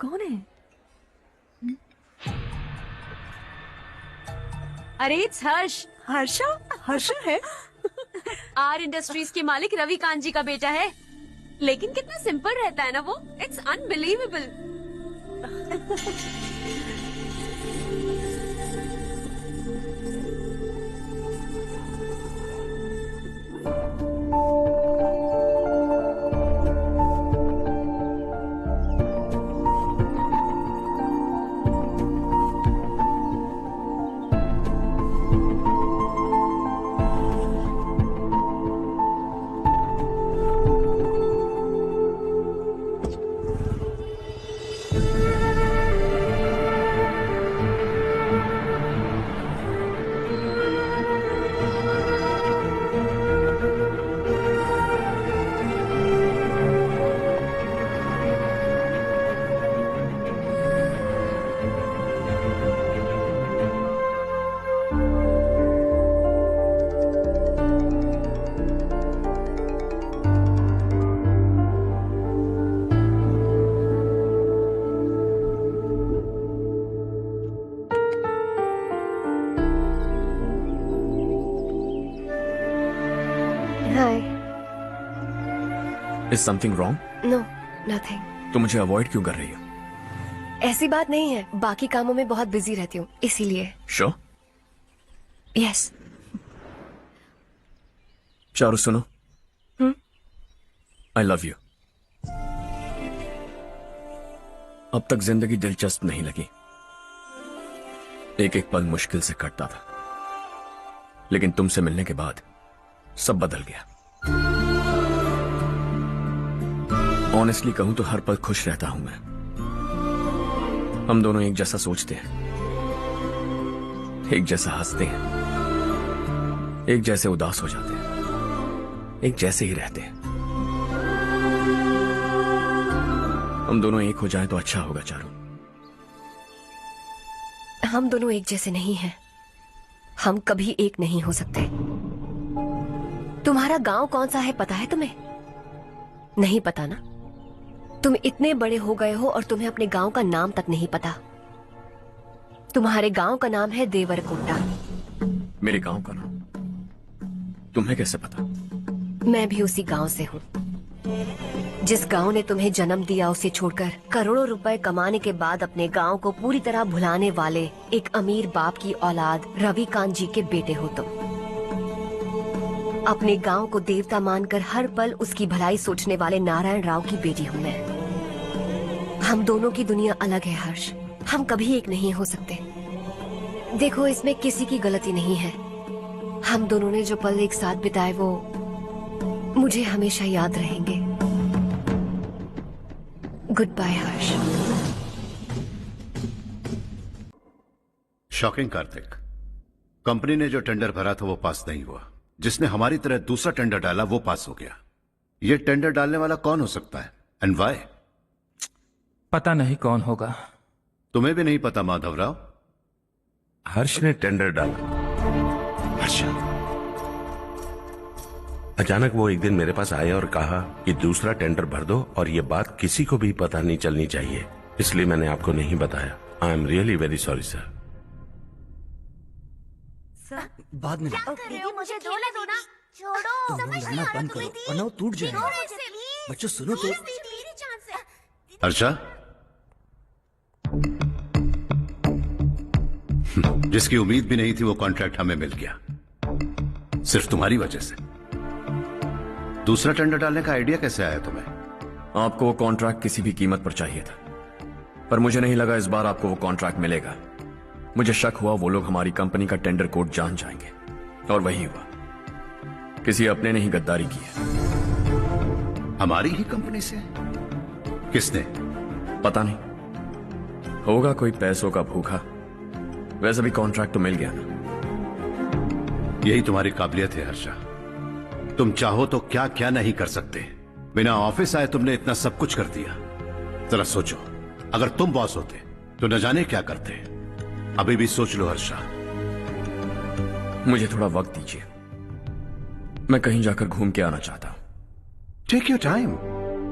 कौन है? अरे इट्स हर्ष। हर्षा है? आर इंडस्ट्रीज के मालिक रवि कांत जी का बेटा है। लेकिन कितना सिंपल रहता है ना वो। It's unbelievable. Is something wrong? No, nothing. तो मुझे अवॉइड क्यों कर रही हो? ऐसी बात नहीं है, बाकी कामों में बहुत बिजी रहती हूँ इसीलिए। Sure? Yes. चारू सुनो। I love you. अब तक जिंदगी दिलचस्प नहीं लगी। एक एक पल मुश्किल से कटता था, लेकिन तुमसे मिलने के बाद सब बदल गया। ऑनेस्टली कहूं तो हर पल खुश रहता हूं मैं। हम दोनों एक जैसा सोचते हैं, एक जैसा हंसते हैं, एक जैसे उदास हो जाते हैं, एक जैसे ही रहते हैं। हम दोनों एक हो जाएं तो अच्छा होगा चारू। हम दोनों एक जैसे नहीं हैं। हम कभी एक नहीं हो सकते। तुम्हारा गांव कौन सा है पता है तुम्हें? नहीं पता ना? तुम इतने बड़े हो गए हो और तुम्हें अपने गांव का नाम तक नहीं पता। तुम्हारे गांव का नाम है देवरकोटा। मेरे गांव का नाम तुम्हें कैसे पता? मैं भी उसी गांव से हूँ। जिस गांव ने तुम्हें जन्म दिया उसे छोड़कर करोड़ों रुपए कमाने के बाद अपने गांव को पूरी तरह भुलाने वाले एक अमीर बाप की औलाद रवि कांत जी के बेटे हो तुम। अपने गांव को देवता मानकर हर पल उसकी भलाई सोचने वाले नारायण राव की बेटी हूँ मैं। हम दोनों की दुनिया अलग है हर्ष। हम कभी एक नहीं हो सकते। देखो इसमें किसी की गलती नहीं है। हम दोनों ने जो पल एक साथ बिताए वो मुझे हमेशा याद रहेंगे। गुड बाय हर्ष। शॉकिंग कार्तिक। कंपनी ने जो टेंडर भरा था वो पास नहीं हुआ। जिसने हमारी तरह दूसरा टेंडर डाला वो पास हो गया। ये टेंडर डालने वाला कौन हो सकता है एंड वाई? पता नहीं कौन होगा। तुम्हें भी नहीं पता माधवराव? हर्ष ने टेंडर डाला। हर्ष अचानक वो एक दिन मेरे पास आया और कहा कि दूसरा टेंडर भर दो और ये बात किसी को भी पता नहीं चलनी चाहिए, इसलिए मैंने आपको नहीं बताया। I am really very sorry sir. बाद में दीदी मुझे दो ना। छोड़ो। समझ नहीं लड़ना आ रहा बंद करो तुम्हें, वरना वो टूट जाएगा। छोड़ो इसे। बच्चों सुनो तो। मेरी चांस है। हर्षा, जिसकी उम्मीद भी नहीं थी वो कॉन्ट्रैक्ट हमें मिल गया, सिर्फ तुम्हारी वजह से। दूसरा टेंडर डालने का आइडिया कैसे आया तुम्हें? आपको वो कॉन्ट्रैक्ट किसी भी कीमत पर चाहिए था, पर मुझे नहीं लगा इस बार आपको वो कॉन्ट्रैक्ट मिलेगा। मुझे शक हुआ वो लोग हमारी कंपनी का टेंडर कोड जान जाएंगे, और वही हुआ। किसी अपने ने ही गद्दारी की है। हमारी ही कंपनी से? किसने? पता नहीं, होगा कोई पैसों का भूखा। वैसे भी कॉन्ट्रैक्ट तो मिल गया ना। यही तुम्हारी काबिलियत है हर्षा। तुम चाहो तो क्या क्या नहीं कर सकते। बिना ऑफिस आए तुमने इतना सब कुछ कर दिया। जरा सोचो, अगर तुम बॉस होते तो न जाने क्या करते। अभी भी सोच लो हर्षा। मुझे थोड़ा वक्त दीजिए, मैं कहीं जाकर घूम के आना चाहता हूं। Take your time.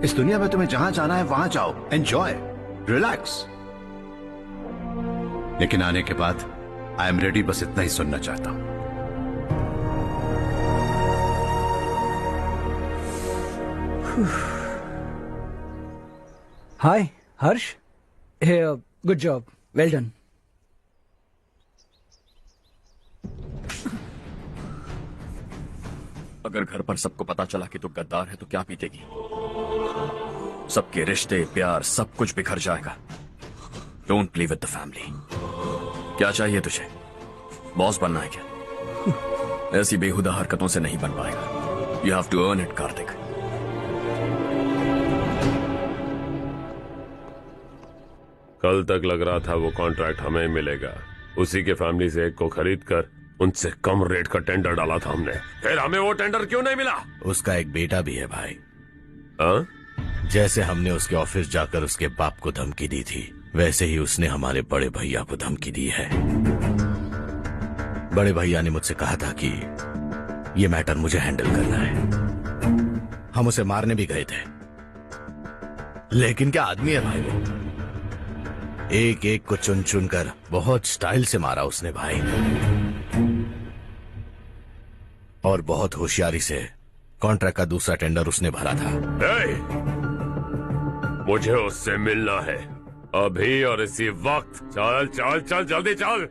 इस दुनिया में तुम्हें जहां जाना है वहां जाओ, एंजॉय, रिलैक्स। लेकिन आने के बाद आई एम रेडी, बस इतना ही सुनना चाहता हूं। हाय हर्ष, गुड जॉब, वेल डन। अगर घर पर सबको पता चला कि तू गद्दार है तो क्या पीतेगी? सबके रिश्ते, प्यार, सब कुछ बिखर जाएगा। Don't play with the family. क्या चाहिए तुझे? बॉस बनना है क्या? ऐसी बेहुदा हरकतों से नहीं बन पाएगा। You have to earn it Kartik. कल तक लग रहा था वो कॉन्ट्रैक्ट हमें मिलेगा। उसी के फैमिली से एक को खरीद कर उनसे कम रेट का टेंडर डाला था हमने। फिर हमें वो टेंडर क्यों नहीं मिला? उसका एक बेटा भी है भाई। जैसे हमने उसके ऑफिस जाकर उसके बाप को धमकी दी थी, वैसे ही उसने हमारे बड़े भैया को धमकी दी है। बड़े भैया ने मुझसे कहा था कि ये मैटर मुझे हैंडल करना है। हम उसे मारने भी गए थे, लेकिन क्या आदमी है भाई वो। एक एक को चुन चुन कर बहुत स्टाइल से मारा उसने भाई, और बहुत होशियारी से कॉन्ट्रैक्ट का दूसरा टेंडर उसने भरा था। मुझे उससे मिलना है अभी और इसी वक्त। चल चल चल, जल्दी चल।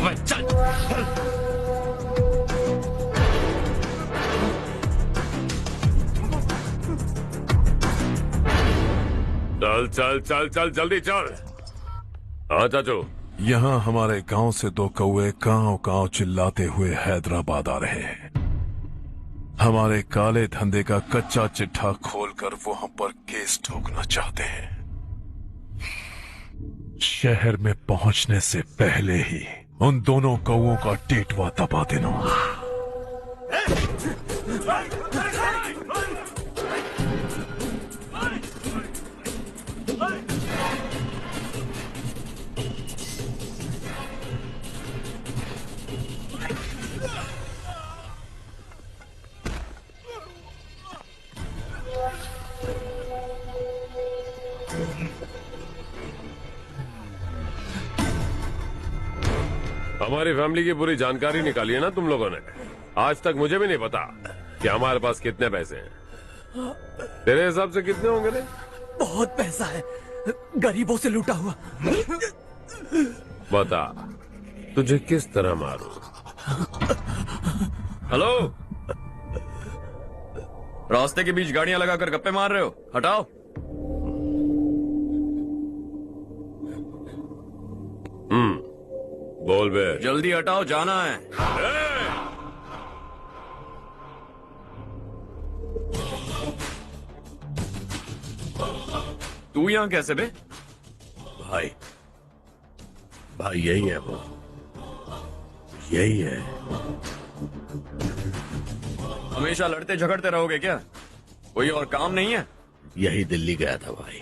अबे चल। चल चल चल चल जल्दी चल। हाँ चाचू। यहाँ हमारे गांव से 2 कौवे कांव चिल्लाते हुए हैदराबाद आ रहे हैं। हमारे काले धंधे का कच्चा चिट्ठा खोलकर वो हम पर केस ठोकना चाहते हैं। शहर में पहुंचने से पहले ही उन दोनों कौवों का टेटवा दबा देना। हमारी फैमिली की पूरी जानकारी निकाली है ना तुम लोगों ने। आज तक मुझे भी नहीं पता कि हमारे पास कितने पैसे हैं। तेरे हिसाब से कितने होंगे रे? बहुत पैसा है, गरीबों से लूटा हुआ। बता तुझे किस तरह मारूं? हेलो, रास्ते के बीच गाड़ियां लगाकर गप्पे मार रहे हो? हटाओ। बोल बे। जल्दी हटाओ, जाना है। तू यहां कैसे बे? भाई यही है वो, यही है। हमेशा लड़ते झगड़ते रहोगे क्या? कोई और काम नहीं है? यही दिल्ली गया था भाई,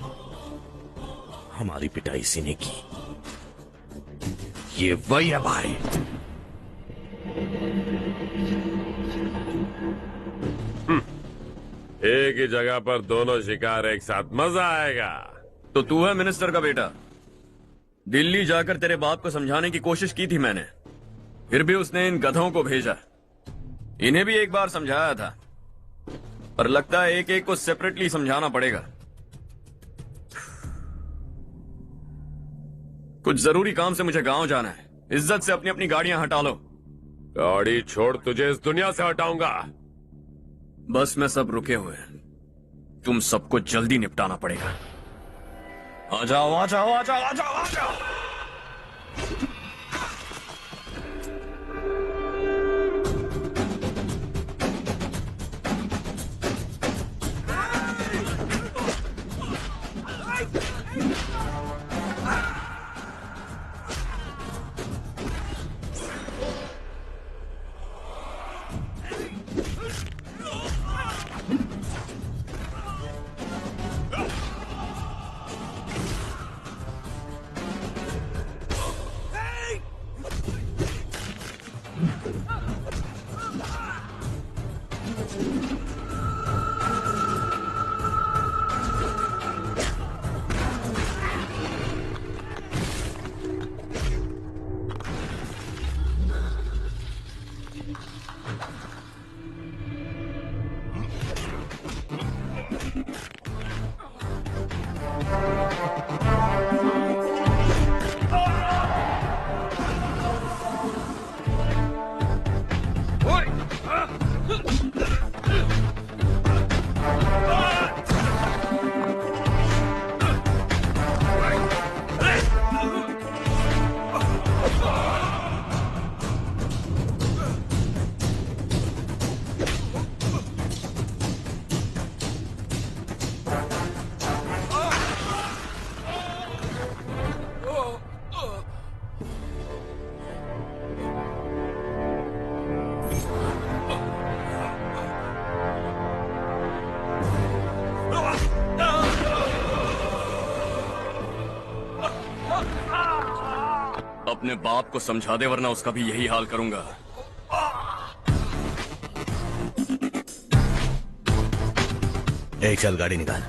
हमारी पिटाई इसी ने की। ये वही है भाई। एक ही जगह पर दोनों शिकार एक साथ, मजा आएगा। तो तू है मिनिस्टर का बेटा? दिल्ली जाकर तेरे बाप को समझाने की कोशिश की थी मैंने, फिर भी उसने इन गधों को भेजा। इन्हें भी एक बार समझाया था, पर लगता है एक एक को सेपरेटली समझाना पड़ेगा। कुछ जरूरी काम से मुझे गांव जाना है। इज्जत से अपनी अपनी गाड़ियां हटा लो। गाड़ी छोड़, तुझे इस दुनिया से हटाऊंगा। बस में सब रुके हुए हैं, तुम सबको जल्दी निपटाना पड़ेगा। आ जाओ आ जाओ आ जाओ आ जाओ आ जाओ। अपने बाप को समझा दे, वरना उसका भी यही हाल करूंगा। एक चल गाड़ी निकाल।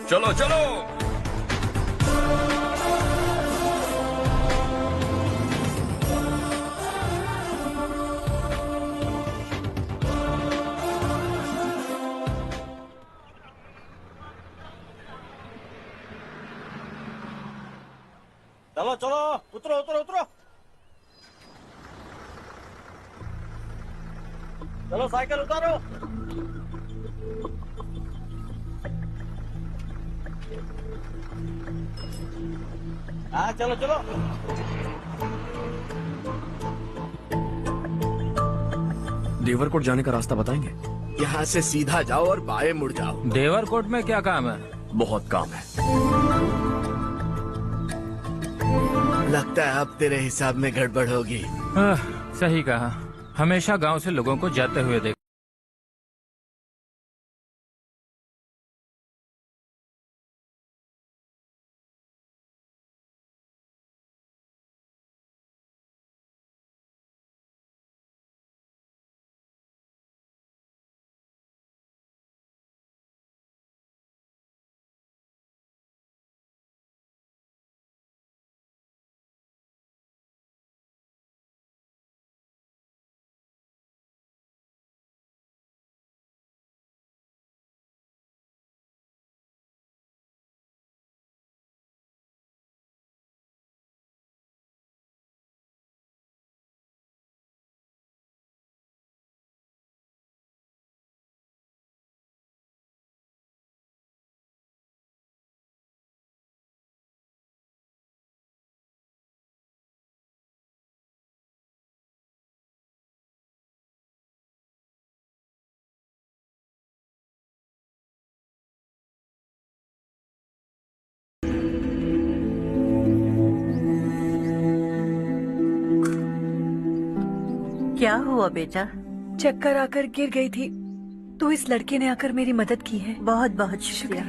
चलो चलो। चलो चलो उतरो उतरो उतरो। चलो साइकिल उतारो। हाँ चलो चलो। देवरकोट जाने का रास्ता बताएंगे? यहाँ से सीधा जाओ और बाएं मुड़ जाओ। देवरकोट में क्या काम है? बहुत काम है। लगता है अब तेरे हिसाब में गड़बड़ होगी। सही कहा, हमेशा गांव से लोगों को जाते हुए देख। क्या हुआ बेटा? चक्कर आकर गिर गई थी तो इस लड़के ने आकर मेरी मदद की है। बहुत बहुत शुक्रिया।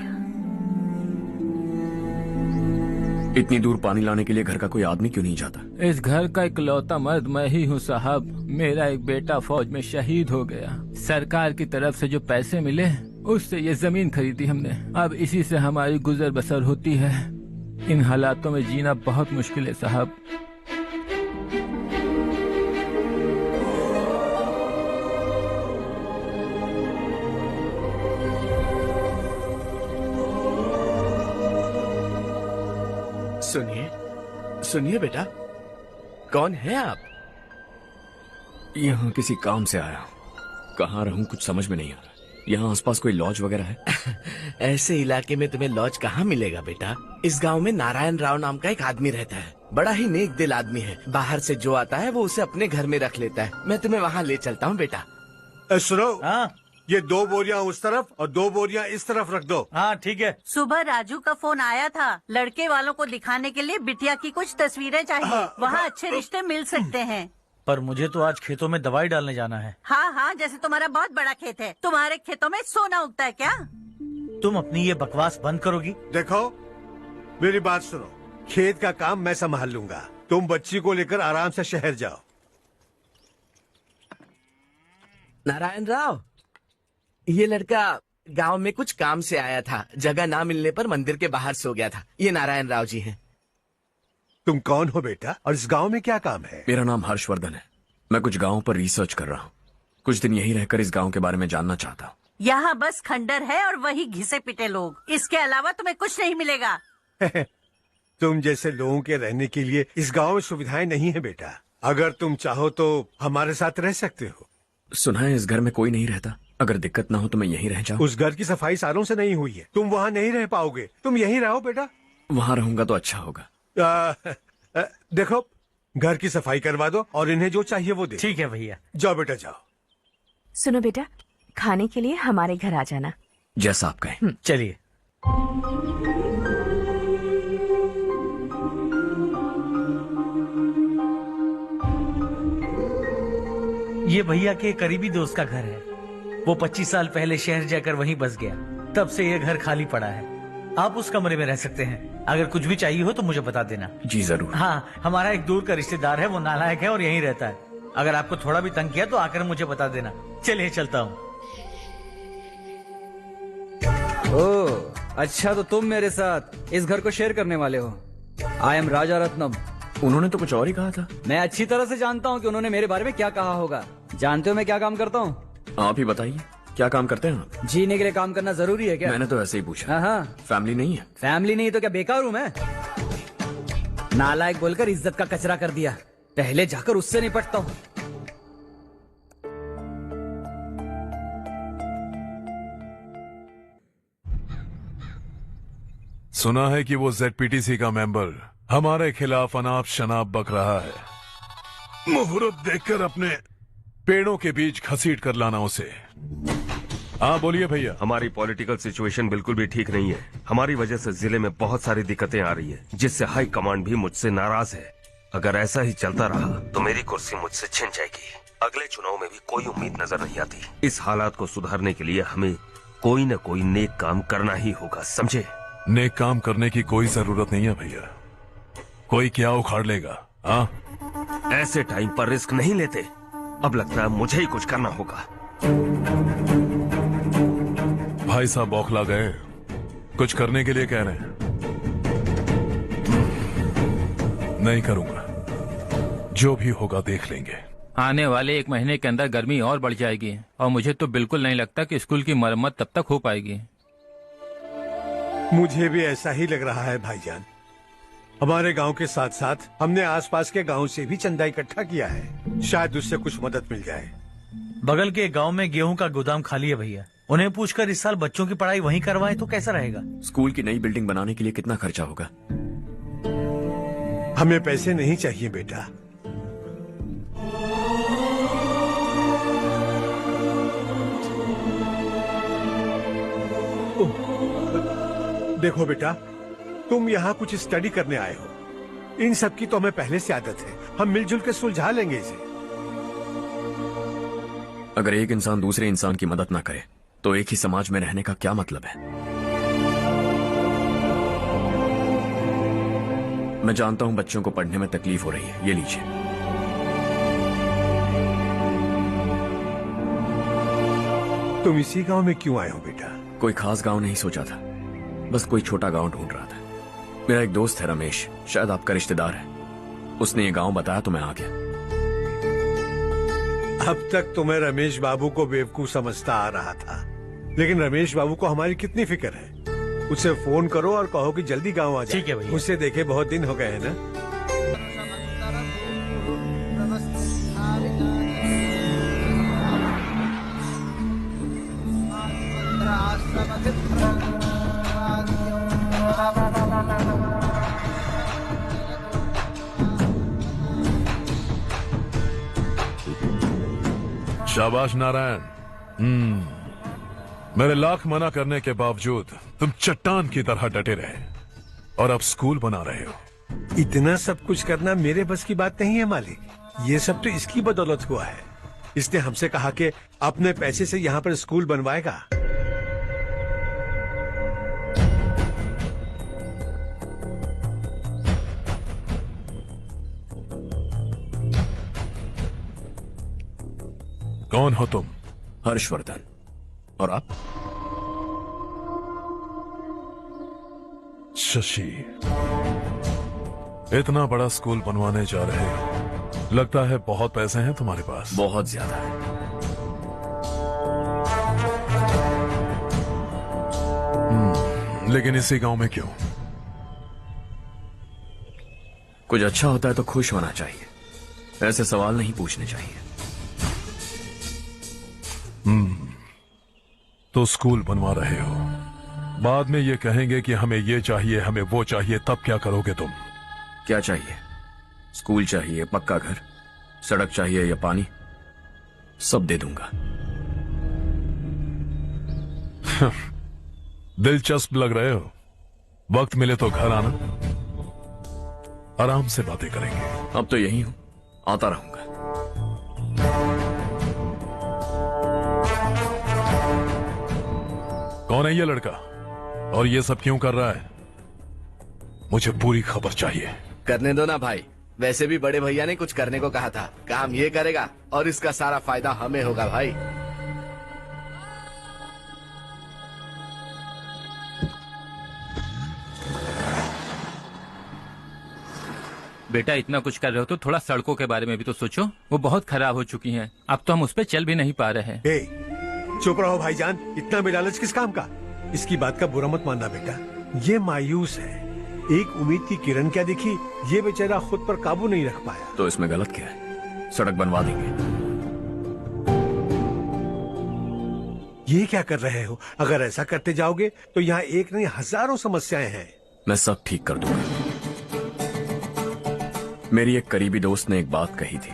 इतनी दूर पानी लाने के लिए घर का कोई आदमी क्यों नहीं जाता? इस घर का इकलौता मर्द मैं ही हूँ साहब। मेरा एक बेटा फौज में शहीद हो गया। सरकार की तरफ से जो पैसे मिले उससे ये जमीन खरीदी हमने। अब इसी से हमारी गुजर बसर होती है। इन हालातों में जीना बहुत मुश्किल है साहब। सुनिए सुनिए बेटा, कौन है आप? यहाँ किसी काम से आया हूँ। कहाँ रहूँ कुछ समझ में नहीं आ रहा। यहाँ आसपास कोई लॉज वगैरह है? ऐसे इलाके में तुम्हें लॉज कहाँ मिलेगा बेटा। इस गांव में नारायण राव नाम का एक आदमी रहता है। बड़ा ही नेक दिल आदमी है। बाहर से जो आता है वो उसे अपने घर में रख लेता है। मैं तुम्हें वहाँ ले चलता हूँ बेटा। सुनो, ये 2 बोरियां उस तरफ और 2 बोरियां इस तरफ रख दो। हाँ ठीक है। सुबह राजू का फोन आया था। लड़के वालों को दिखाने के लिए बिटिया की कुछ तस्वीरें चाहिए। वहाँ अच्छे रिश्ते मिल सकते हैं। पर मुझे तो आज खेतों में दवाई डालने जाना है। हाँ हाँ, जैसे तुम्हारा बहुत बड़ा खेत है। तुम्हारे खेतों में सोना उगता है क्या? तुम अपनी ये बकवास बंद करोगी? देखो मेरी बात सुनो, खेत का काम मैं संभाल लूंगा। तुम बच्ची को लेकर आराम से शहर जाओ। नारायण राव, ये लड़का गांव में कुछ काम से आया था। जगह ना मिलने पर मंदिर के बाहर सो गया था। ये नारायण राव जी हैं। तुम कौन हो बेटा और इस गांव में क्या काम है? मेरा नाम हर्षवर्धन है। मैं कुछ गांव पर रिसर्च कर रहा हूँ। कुछ दिन यहीं रहकर इस गांव के बारे में जानना चाहता हूँ। यहाँ बस खंडर है और वही घिसे पिटे लोग। इसके अलावा तुम्हें कुछ नहीं मिलेगा। तुम जैसे लोगों के रहने के लिए इस गांव में सुविधाएं नहीं है बेटा। अगर तुम चाहो तो हमारे साथ रह सकते हो। सुना है इस घर में कोई नहीं रहता। अगर दिक्कत ना हो तो मैं यहीं रह जाऊँ। उस घर की सफाई सालों से नहीं हुई है। तुम वहाँ नहीं रह पाओगे। तुम यहीं रहो बेटा। वहाँ रहूंगा तो अच्छा होगा। देखो, घर की सफाई करवा दो और इन्हें जो चाहिए वो दे। ठीक है भैया। जाओ बेटा जाओ। सुनो बेटा, खाने के लिए हमारे घर आ जाना। जैसा आप कहें। चलिए। ये भैया के करीबी दोस्त का घर है। वो 25 साल पहले शहर जाकर वहीं बस गया। तब से ये घर खाली पड़ा है। आप उस कमरे में रह सकते हैं। अगर कुछ भी चाहिए हो तो मुझे बता देना। जी जरूर। हाँ, हमारा एक दूर का रिश्तेदार है। वो नालायक है और यहीं रहता है। अगर आपको थोड़ा भी तंग किया तो आकर मुझे बता देना। चलिए चलता हूँ। ओह अच्छा, तो तुम मेरे साथ इस घर को शेयर करने वाले हो। आई एम राजा रत्नम। उन्होंने तो कुछ और ही कहा था। मैं अच्छी तरह से जानता हूँ कि उन्होंने मेरे बारे में क्या कहा होगा। जानते हो मैं क्या काम करता हूँ? आप ही बताइए, क्या काम करते हैं आप? जीने के लिए काम करना जरूरी है क्या? मैंने तो ऐसे ही पूछा। हाँ। फैमिली नहीं है? फैमिली नहीं तो क्या बेकार हूँ मैं? नालायक बोलकर इज्जत का कचरा कर दिया। पहले जाकर उससे निपटता हूँ। सुना है कि वो ZPTC का मेंबर हमारे खिलाफ अनाप शनाप बक रहा है। मुहूर्त देखकर अपने पेड़ों के बीच घसीट कर लाना उसे। हाँ बोलिए भैया। हमारी पॉलिटिकल सिचुएशन बिल्कुल भी ठीक नहीं है। हमारी वजह से जिले में बहुत सारी दिक्कतें आ रही है, जिससे हाई कमांड भी मुझसे नाराज है। अगर ऐसा ही चलता रहा तो मेरी कुर्सी मुझसे छिन जाएगी। अगले चुनाव में भी कोई उम्मीद नजर नहीं आती। इस हालात को सुधारने के लिए हमें कोई न कोई नेक काम करना ही होगा, समझे? नेक काम करने की कोई जरूरत नहीं है भैया। कोई क्या उखाड़ लेगा? हाँ, ऐसे टाइम पर रिस्क नहीं लेते। अब लगता है मुझे ही कुछ करना होगा। भाई साहब बौखला गए, कुछ करने के लिए कह रहे हैं। नहीं करूंगा, जो भी होगा देख लेंगे। आने वाले 1 महीने के अंदर गर्मी और बढ़ जाएगी और मुझे तो बिल्कुल नहीं लगता कि स्कूल की मरम्मत तब तक हो पाएगी। मुझे भी ऐसा ही लग रहा है भाईजान। हमारे गांव के साथ साथ हमने आसपास के गांव से भी चंदा इकट्ठा किया है, शायद उससे कुछ मदद मिल जाए। बगल के गांव में गेहूं का गोदाम खाली है भैया, उन्हें पूछकर इस साल बच्चों की पढ़ाई वहीं करवाएं तो कैसा रहेगा? स्कूल की नई बिल्डिंग बनाने के लिए कितना खर्चा होगा? हमें पैसे नहीं चाहिए बेटा। देखो बेटा, तुम यहाँ कुछ स्टडी करने आए हो। इन सब की तो हमें पहले से आदत है। हम मिलजुल के सुलझा लेंगे इसे। अगर एक इंसान दूसरे इंसान की मदद ना करे तो एक ही समाज में रहने का क्या मतलब है? मैं जानता हूं बच्चों को पढ़ने में तकलीफ हो रही है, ये लीजिए। तुम इसी गांव में क्यों आए हो बेटा? कोई खास गांव नहीं सोचा था, बस कोई छोटा गांव ढूंढ रहा था। मेरा एक दोस्त है रमेश, शायद आपका रिश्तेदार है। उसने ये गांव बताया तो मैं आ गया। अब तक तो मैं रमेश बाबू को बेवकूफ समझता आ रहा था, लेकिन रमेश बाबू को हमारी कितनी फिक्र है। उसे फोन करो और कहो कि जल्दी गांव आ जाए। ठीक है भैया। उसे देखे बहुत दिन हो गए हैं ना। शाबाश नारायण। मेरे लाख मना करने के बावजूद तुम चट्टान की तरह डटे रहे और अब स्कूल बना रहे हो। इतना सब कुछ करना मेरे बस की बात नहीं है मालिक। ये सब तो इसकी बदौलत हुआ है। इसने हमसे कहा कि अपने पैसे से यहाँ पर स्कूल बनवाएगा। कौन हो तुम? हर्षवर्धन। और आप? शशि। इतना बड़ा स्कूल बनवाने जा रहे हो, लगता है बहुत पैसे हैं तुम्हारे पास। बहुत ज्यादा है। लेकिन इसी गांव में क्यों? कुछ अच्छा होता है तो खुश होना चाहिए, ऐसे सवाल नहीं पूछने चाहिए। तो स्कूल बनवा रहे हो, बाद में ये कहेंगे कि हमें ये चाहिए, हमें वो चाहिए, तब क्या करोगे तुम? क्या चाहिए? स्कूल चाहिए, पक्का घर, सड़क चाहिए या पानी, सब दे दूंगा। दिलचस्प लग रहे हो। वक्त मिले तो घर आना, आराम से बातें करेंगे। अब तो यही हूं, आता रहूंगा। कौन है ये लड़का और ये सब क्यों कर रहा है? मुझे पूरी खबर चाहिए। करने दो ना भाई, वैसे भी बड़े भैया ने कुछ करने को कहा था। काम ये करेगा और इसका सारा फायदा हमें होगा भाई। बेटा इतना कुछ कर रहे हो तो थोड़ा सड़कों के बारे में भी तो सोचो, वो बहुत खराब हो चुकी हैं। अब तो हम उस पर चल भी नहीं पा रहे हैं। चुप रहो भाईजान, इतना बेलालच किस काम का? इसकी बात का बुरा मत मानना बेटा, ये मायूस है। एक उम्मीद की किरण क्या दिखी, ये बेचारा खुद पर काबू नहीं रख पाया। तो इसमें गलत क्या है? सड़क बनवा देंगे। ये क्या कर रहे हो? अगर ऐसा करते जाओगे तो यहाँ एक नहीं हजारों समस्याएं हैं। मैं सब ठीक कर दूंगा। मेरी एक करीबी दोस्त ने एक बात कही थी,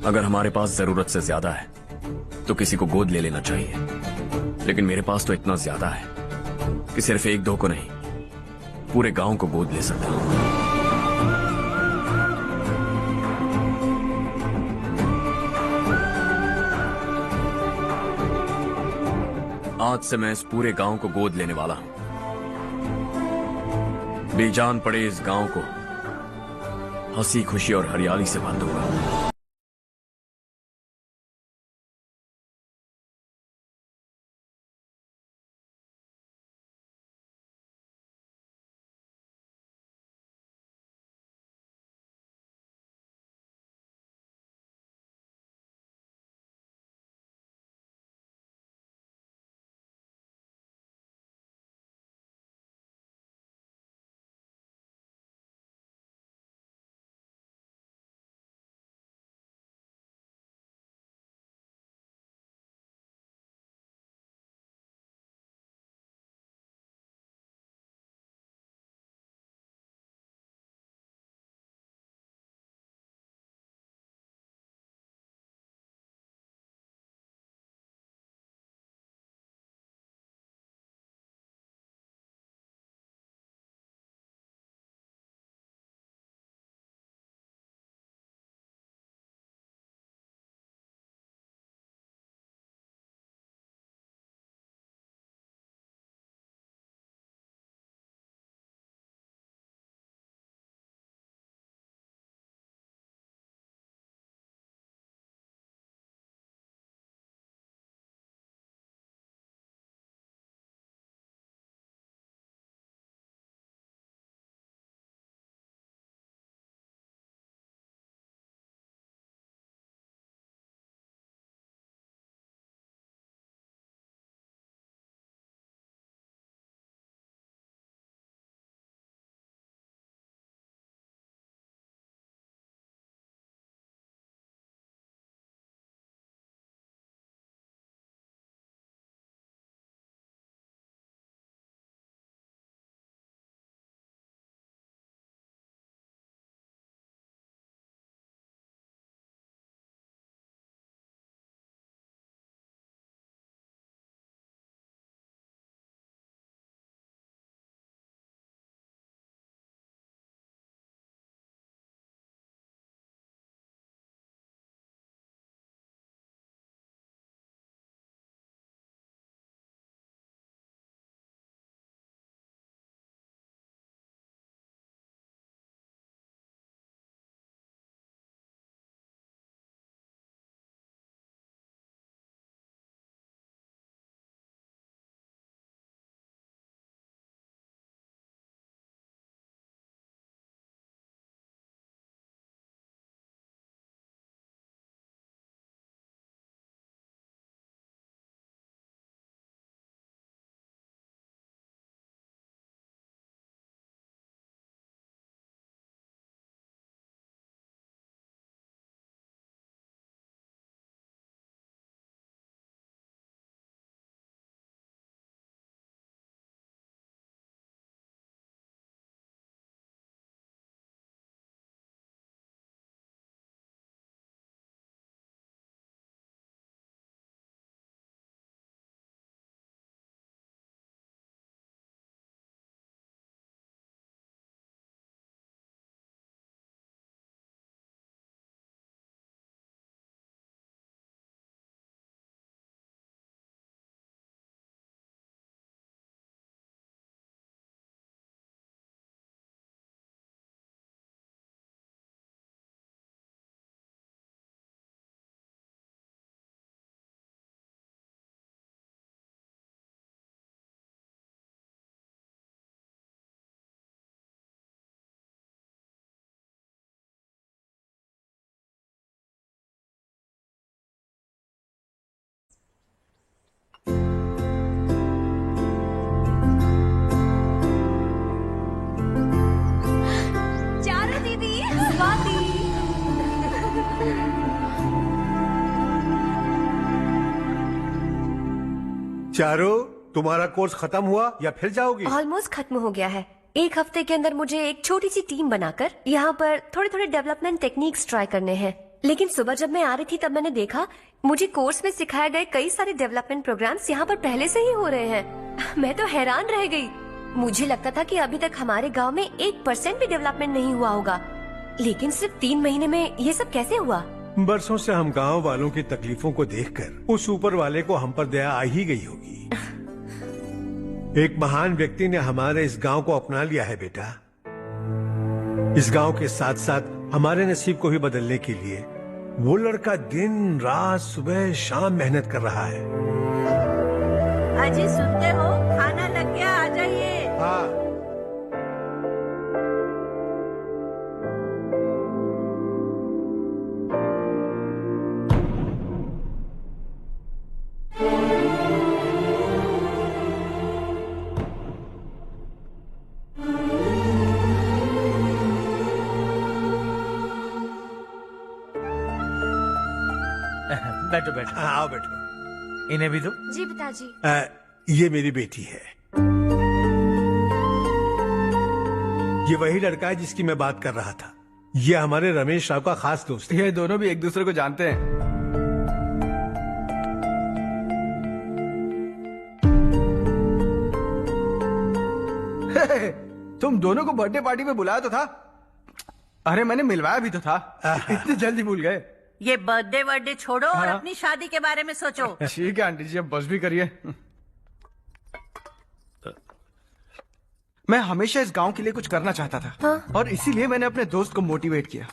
अगर हमारे पास जरूरत से ज्यादा है तो किसी को गोद ले लेना चाहिए, लेकिन मेरे पास तो इतना ज्यादा है कि सिर्फ एक दो को नहीं, पूरे गांव को गोद ले सकता हूं। आज से मैं इस पूरे गांव को गोद लेने वाला हूं। बेजान पड़े इस गांव को हंसी खुशी और हरियाली से भर दूंगा। चारू, तुम्हारा कोर्स खत्म हुआ या फिर जाओगी? ऑलमोस्ट खत्म हो गया है। एक हफ्ते के अंदर मुझे एक छोटी सी टीम बनाकर यहाँ पर थोड़े थोड़े डेवलपमेंट टेक्निक्स ट्राई करने हैं। लेकिन सुबह जब मैं आ रही थी तब मैंने देखा मुझे कोर्स में सिखाए गए कई सारे डेवलपमेंट प्रोग्राम्स यहाँ पर पहले से ही हो रहे हैं। मैं तो हैरान रह गई। मुझे लगता था कि अभी तक हमारे गांव में 1% भी डेवलपमेंट नहीं हुआ होगा, लेकिन सिर्फ 3 महीने में ये सब कैसे हुआ? बरसों से हम गांव वालों की तकलीफों को देखकर उस ऊपर वाले को हम पर दया आ ही गई होगी। एक महान व्यक्ति ने हमारे इस गांव को अपना लिया है बेटा। इस गांव के साथ साथ हमारे नसीब को भी बदलने के लिए वो लड़का दिन रात सुबह शाम मेहनत कर रहा है। अजी सुनते हो, खाना लग गया, आ जाइए। हाँ। बैठो बैठो। आओ बैठो। इन्हें भी दो। जी पिताजी। ये मेरी बेटी है। ये वही लड़का है जिसकी मैं बात कर रहा था। ये हमारे रमेश राव का खास दोस्त है। ये दोनों भी एक दूसरे को जानते हैं। तुम दोनों को बर्थडे पार्टी में बुलाया तो था। अरे मैंने मिलवाया भी तो था। इतनी जल्दी भूल गए। ये बर्थडे वर्डे छोड़ो और अपनी शादी के बारे में सोचो। ठीक है आंटी जी, अब बस भी करिए। मैं हमेशा इस गांव के लिए कुछ करना चाहता था। हाँ? और इसीलिए मैंने अपने दोस्त को मोटिवेट किया।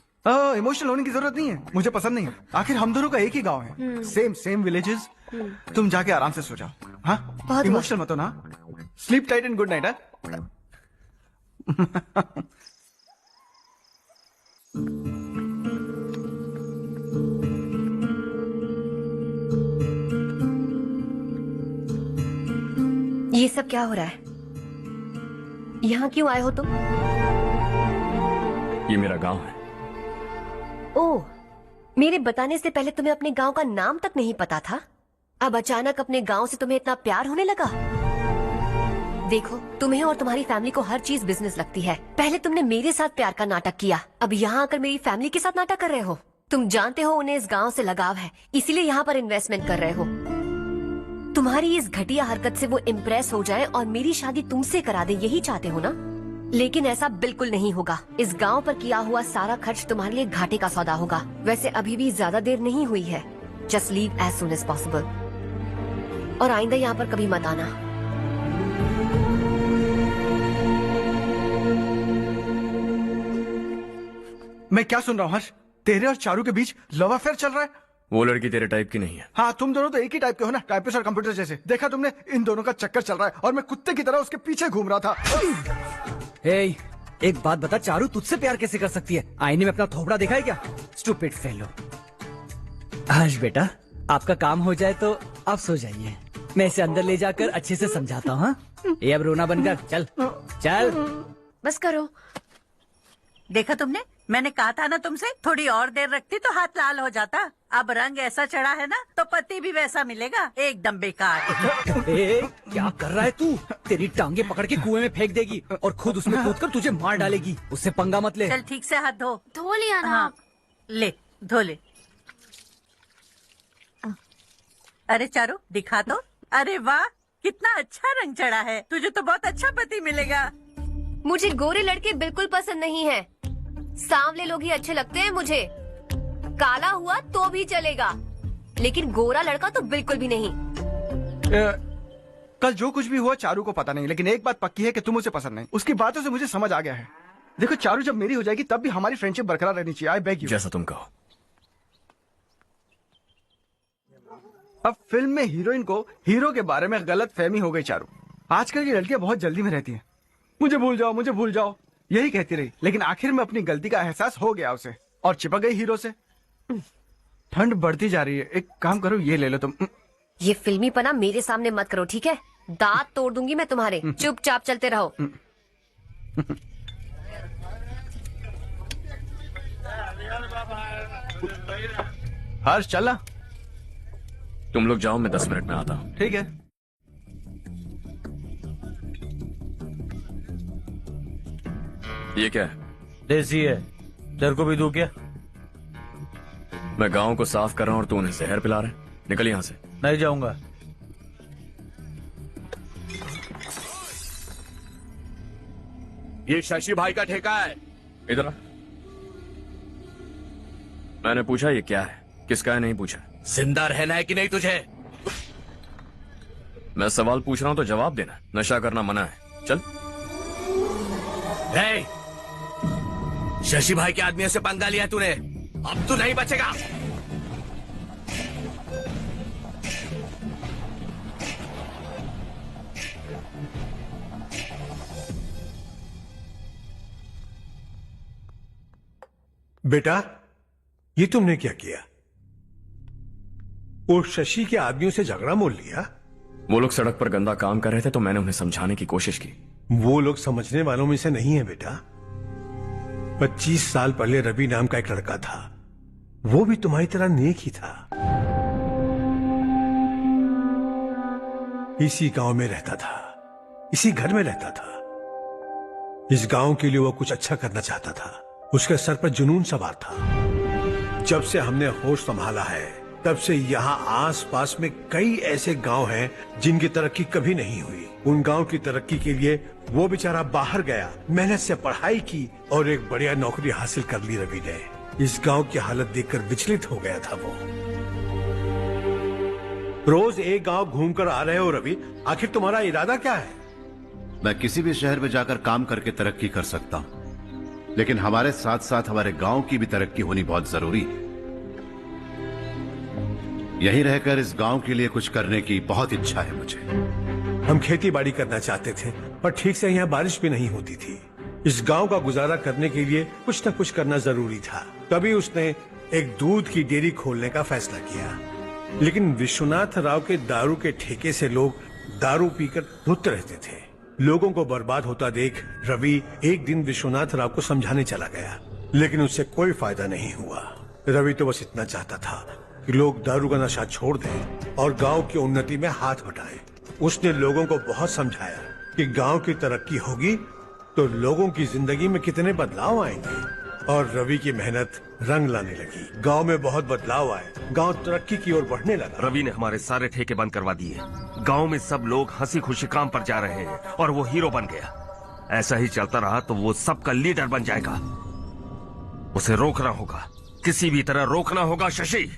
इमोशनल होने की जरूरत नहीं है, मुझे पसंद नहीं है। आखिर हम दोनों का एक ही गांव है, सेम विलेजेस। तुम जाके आराम से सो जाओ। हाँ, इमोशनल मत हो ना। Sleep tight and good night. ये सब क्या हो रहा है? यहाँ क्यों आए हो तुम? ये मेरा गांव है। ओह, मेरे बताने से पहले तुम्हें अपने गांव का नाम तक नहीं पता था? अब अचानक अपने गांव से तुम्हें इतना प्यार होने लगा? देखो, तुम्हें और तुम्हारी फैमिली को हर चीज बिजनेस लगती है। पहले तुमने मेरे साथ प्यार का नाटक किया, अब यहाँ आकर मेरी फैमिली के साथ नाटक कर रहे हो। तुम जानते हो उन्हें इस गांव से लगाव है, इसीलिए यहाँ पर इन्वेस्टमेंट कर रहे हो। तुम्हारी इस घटिया हरकत से वो इम्प्रेस हो जाए और मेरी शादी तुमसे करा दे, यही चाहते हो ना? लेकिन ऐसा बिल्कुल नहीं होगा। इस गांव पर किया हुआ सारा खर्च तुम्हारे लिए घाटे का सौदा होगा। वैसे अभी भी ज्यादा देर नहीं हुई है। Just leave as soon as possible और आइंदा यहाँ पर कभी मत आना। मैं क्या सुन रहा हूँ हर्ष? तेरे और चारू के बीच लव अफेयर चल रहा है? वो लड़की तेरे टाइप की नहीं है। हाँ, तुम दोनों तो एक ही टाइप के हो ना, टाइपिस्ट और कंप्यूटर जैसे। देखा तुमने, इन दोनों का चक्कर चल रहा है और मैं कुत्ते की तरह उसके पीछे घूम रहा था। हे, एक बात बता, चारू तुझसे प्यार कैसे कर सकती है? आईने में अपना थोबड़ा देखा है क्या? Stupid fellow. हर्ष बेटा, आपका काम हो जाए तो आप सो जाइए। मैं इसे अंदर ले जाकर अच्छे से समझाता हूँ। हाँ? ये अब रोना बनकर चल चल। बस करो। देखा तुमने, मैंने कहा था ना तुमसे, थोड़ी और देर रखती तो हाथ लाल हो जाता। अब रंग ऐसा चढ़ा है ना तो पति भी वैसा मिलेगा, एकदम बेकार। क्या कर रहा है तू? तेरी टांगे पकड़ के कुएं में फेंक देगी और खुद उसमें कूदकर तुझे मार डालेगी। उससे पंगा मत ले। चल ठीक से हाथ धो। धो लिया ना। हाँ, ले धो ले। अरे चारू दिखा तो। अरे वाह, कितना अच्छा रंग चढ़ा है। तुझे तो बहुत अच्छा पति मिलेगा। मुझे गोरे लड़के बिल्कुल पसंद नहीं है। सांवले लोग ही अच्छे लगते हैं मुझे। काला हुआ तो भी चलेगा, लेकिन गोरा लड़का तो बिल्कुल भी नहीं। कल जो कुछ भी हुआ चारू को पता नहीं, लेकिन एक बात पक्की है कि तुम उसे पसंद नहीं। उसकी बातों से मुझे समझ आ गया है। देखो, चारू जब मेरी हो जाएगी तब भी हमारी फ्रेंडशिप बरकरार रहनी चाहिए। I beg you. जैसा तुम कहो। अब फिल्म में हीरोइन को हीरो के बारे में गलत फहमी हो गई चारू। आजकल की लड़कियां बहुत जल्दी में रहती हैं। मुझे भूल जाओ, मुझे भूल जाओ, यही कहती रही। लेकिन आखिर में अपनी गलती का एहसास हो गया उसे और चिपक गई हीरो से। ठंड बढ़ती जा रही है, एक काम करो, ये ले लो तुम। ये फिल्मी पना मेरे सामने मत करो, ठीक है? दांत तोड़ दूंगी मैं तुम्हारे। चुपचाप चलते रहो। हर्ष चलना। तुम लोग जाओ, मैं 10 मिनट में आता हूँ। ठीक है। ये क्या है? देसी है, तेरे को भी दूं क्या? मैं गांव को साफ कर रहा हूं और तू उन्हें जहर पिला रहा है। निकल यहां से। नहीं जाऊंगा। ये शशि भाई का ठेका है। इधर आ। मैंने पूछा ये क्या है, किसका है नहीं पूछा। जिंदा रहना है कि नहीं तुझे? मैं सवाल पूछ रहा हूं तो जवाब देना। नशा करना मना है। चल। हे, शशि भाई के आदमियों से पंगा लिया तूने, अब तू नहीं बचेगा। बेटा, ये तुमने क्या किया? वो शशि के आदमियों से झगड़ा मोल लिया? वो लोग सड़क पर गंदा काम कर रहे थे तो मैंने उन्हें समझाने की कोशिश की। वो लोग समझने वालों में से नहीं है बेटा। 25 साल पहले रवि नाम का एक लड़का था, वो भी तुम्हारी तरह नेक ही था। इसी गांव में रहता था, इसी घर में रहता था। इस गांव के लिए वो कुछ अच्छा करना चाहता था। उसके सर पर जुनून सवार था। जब से हमने होश संभाला है तब से यहाँ आस पास में कई ऐसे गांव हैं जिनकी तरक्की कभी नहीं हुई। उन गांव की तरक्की के लिए वो बेचारा बाहर गया, मेहनत से पढ़ाई की और एक बढ़िया नौकरी हासिल कर ली रवि ने। इस गांव की हालत देखकर विचलित हो गया था वो। रोज एक गांव घूमकर आ रहे हो रवि, आखिर तुम्हारा इरादा क्या है? मैं किसी भी शहर में जाकर काम करके तरक्की कर सकता हूं, लेकिन हमारे साथ साथ हमारे गांव की भी तरक्की होनी बहुत जरूरी है। यहीं रहकर इस गांव के लिए कुछ करने की बहुत इच्छा है मुझे। हम खेती बाड़ी करना चाहते थे, पर ठीक से यहाँ बारिश भी नहीं होती थी। इस गांव का गुजारा करने के लिए कुछ न कुछ करना जरूरी था। तभी उसने एक दूध की डेयरी खोलने का फैसला किया। लेकिन विश्वनाथ राव के दारू के ठेके से लोग दारू पीकर धुत रहते थे। लोगों को बर्बाद होता देख रवि एक दिन विश्वनाथ राव को समझाने चला गया, लेकिन उससे कोई फायदा नहीं हुआ। रवि तो बस इतना चाहता था कि लोग दारू का नशा छोड़ दें और गांव की उन्नति में हाथ बटाएं। उसने लोगों को बहुत समझाया कि गांव की तरक्की होगी तो लोगों की जिंदगी में कितने बदलाव आएंगे, और रवि की मेहनत रंग लाने लगी। गांव में बहुत बदलाव आए, गांव तरक्की की ओर बढ़ने लगा। रवि ने हमारे सारे ठेके बंद करवा दिए। गांव में सब लोग हंसी खुशी काम पर जा रहे हैं और वो हीरो बन गया। ऐसा ही चलता रहा तो वो सबका लीडर बन जाएगा। उसे रोकना होगा, किसी भी तरह रोकना होगा शशि।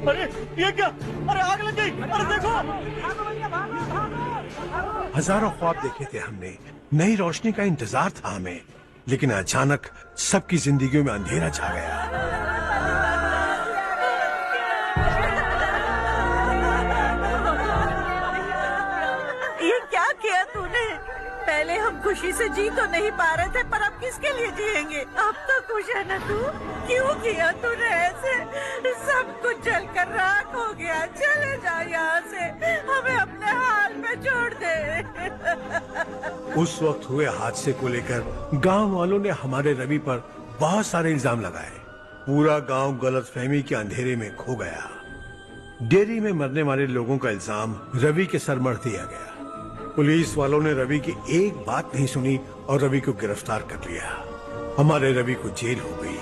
अरे ये क्या? अरे आग लग गई! अरे देखो! हजारों ख्वाब देखे थे हमने, नई रोशनी का इंतजार था हमें, लेकिन अचानक सबकी जिंदगियों में अंधेरा छा गया। ये क्या किया तूने? पहले हम खुशी से जी तो नहीं पा रहे थे, पर अब किसके लिए जिएंगे? अब तो खुश है ना तू? क्यों किया तूने ऐसे? सब कुछ जलकर राख हो गया। चले जा यहाँ से, हमें अपने हाल में छोड़ दे। उस वक्त हुए हादसे को लेकर गांव वालों ने हमारे रवि पर बहुत सारे इल्जाम लगाए। पूरा गांव गलतफहमी के अंधेरे में खो गया। डेयरी में मरने वाले लोगों का इल्जाम रवि के सर मढ़ दिया गया। पुलिस वालों ने रवि की एक बात नहीं सुनी और रवि को गिरफ्तार कर लिया। हमारे रवि को जेल हो गई।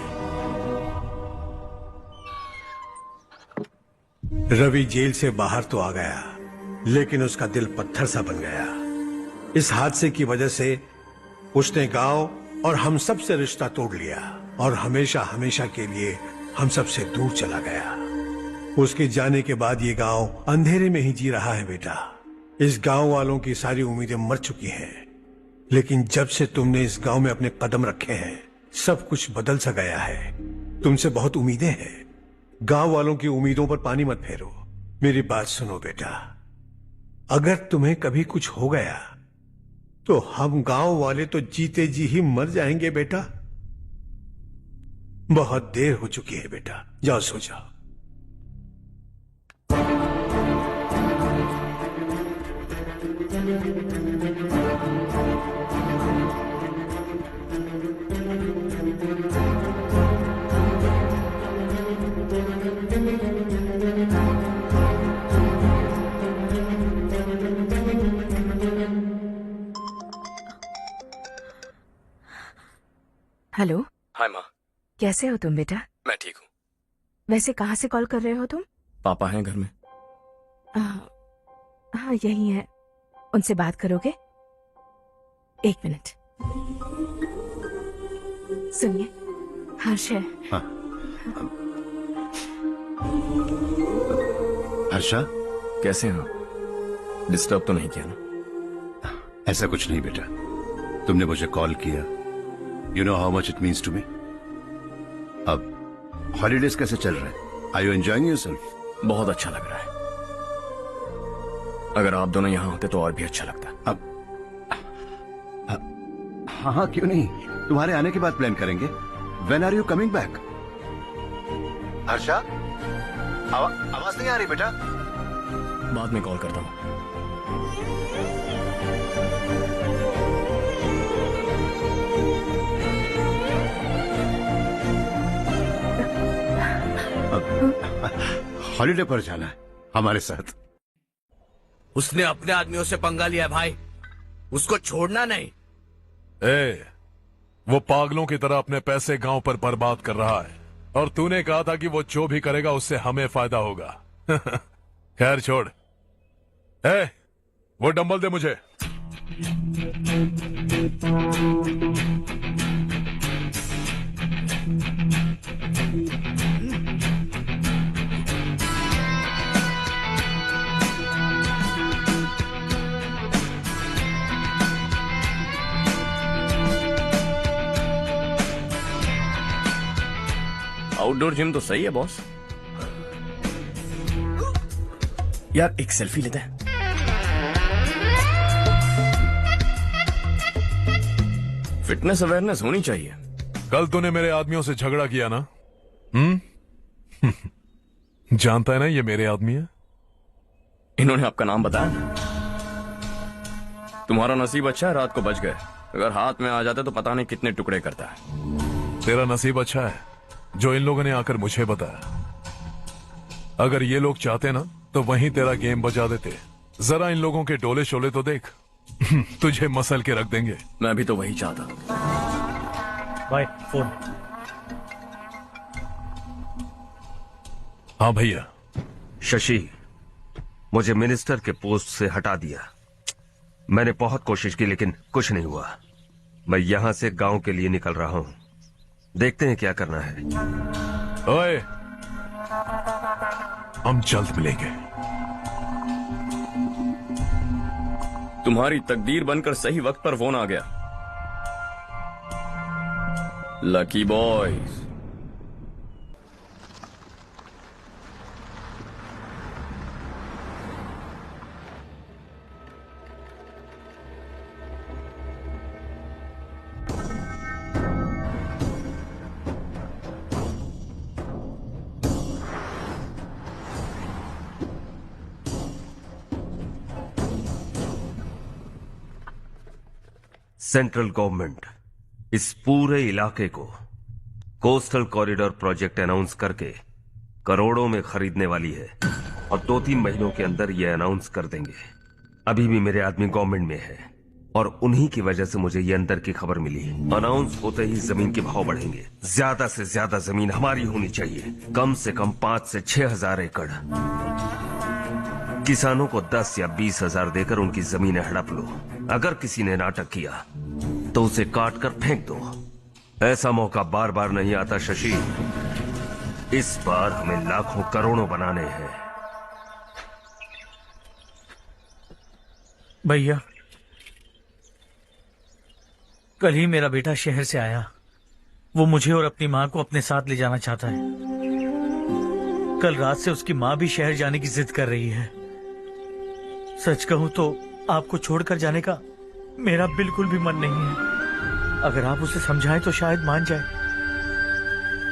रवि जेल से बाहर तो आ गया, लेकिन उसका दिल पत्थर सा बन गया। इस हादसे की वजह से उसने गांव और हम सब से रिश्ता तोड़ लिया और हमेशा हमेशा के लिए हम सब से दूर चला गया। उसके जाने के बाद ये गांव अंधेरे में ही जी रहा है बेटा। इस गांव वालों की सारी उम्मीदें मर चुकी हैं, लेकिन जब से तुमने इस गांव में अपने कदम रखे हैं सब कुछ बदल सा गया है। तुमसे बहुत उम्मीदें हैं। गांव वालों की उम्मीदों पर पानी मत फेरो। मेरी बात सुनो बेटा, अगर तुम्हें कभी कुछ हो गया तो हम गांव वाले तो जीते जी ही मर जाएंगे बेटा। बहुत देर हो चुकी है बेटा, जाओ सो जाओ। हेलो। हाय माँ। कैसे हो तुम बेटा? मैं ठीक हूँ। वैसे कहाँ से कॉल कर रहे हो तुम? पापा हैं घर में। हाँ यही है। उनसे बात करोगे? एक मिनट। सुनिए, हर्ष है। हाँ। हर्षा, कैसे हैं आप? डिस्टर्ब तो नहीं किया ना? ऐसा कुछ नहीं बेटा, तुमने मुझे कॉल किया। You know how much it means to me. अब हॉलीडेज कैसे चल रहे हैं? Are you enjoying yourself? बहुत अच्छा लग रहा है। अगर आप दोनों यहाँ होते तो और भी अच्छा लगता। अब हाँ हाँ क्यों नहीं, तुम्हारे आने के बाद प्लान करेंगे। When are you coming back? Harsha, आवाज नहीं आ रही बेटा। बाद में कॉल करता हूँ। हॉलीडे पर जाना है हमारे साथ। उसने अपने आदमियों से पंगा लिया भाई, उसको छोड़ना नहीं। वो पागलों की तरह अपने पैसे गांव पर बर्बाद कर रहा है, और तूने कहा था कि वो जो भी करेगा उससे हमें फायदा होगा। खैर छोड़। वो डंबल दे मुझे। आउटडोर जिम तो सही है बॉस। यार एक सेल्फी लेते हैं। फिटनेस अवेयरनेस होनी चाहिए। कल तूने मेरे आदमियों से झगड़ा किया ना? जानता है ना ये मेरे आदमी है। इन्होंने आपका नाम बताया? तुम्हारा नसीब अच्छा है रात को बच गए, अगर हाथ में आ जाते तो पता नहीं कितने टुकड़े करता है। तेरा नसीब अच्छा है जो इन लोगों ने आकर मुझे बताया। अगर ये लोग चाहते ना तो वहीं तेरा गेम बजा देते। जरा इन लोगों के डोले शोले तो देख। तुझे मसल के रख देंगे। मैं भी तो वही चाहता। भाई फोन। हाँ भैया। शशि, मुझे मिनिस्टर के पोस्ट से हटा दिया। मैंने बहुत कोशिश की लेकिन कुछ नहीं हुआ। मैं यहां से गांव के लिए निकल रहा हूं। देखते हैं क्या करना है। ओए, हम जल्द मिलेंगे। तुम्हारी तकदीर बनकर सही वक्त पर फोन आ गया। Lucky boys. सेंट्रल गवर्नमेंट इस पूरे इलाके को कोस्टल कॉरिडोर प्रोजेक्ट अनाउंस करके करोड़ों में खरीदने वाली है, और 2-3 महीनों के अंदर ये अनाउंस कर देंगे। अभी भी मेरे आदमी गवर्नमेंट में है और उन्हीं की वजह से मुझे ये अंदर की खबर मिली। अनाउंस होते ही जमीन के भाव बढ़ेंगे। ज्यादा से ज्यादा जमीन हमारी होनी चाहिए, कम से कम 5 से 6 हजार एकड़। किसानों को 10 या 20 हजार देकर उनकी जमीनें हड़प लो। अगर किसी ने नाटक किया तो उसे काट कर फेंक दो। ऐसा मौका बार बार नहीं आता शशि। इस बार हमें लाखों करोड़ों बनाने हैं। भैया, कल ही मेरा बेटा शहर से आया। वो मुझे और अपनी माँ को अपने साथ ले जाना चाहता है। कल रात से उसकी माँ भी शहर जाने की जिद कर रही है। सच कहूं तो आपको छोड़कर जाने का मेरा बिल्कुल भी मन नहीं है। अगर आप उसे समझाएं तो शायद मान जाए।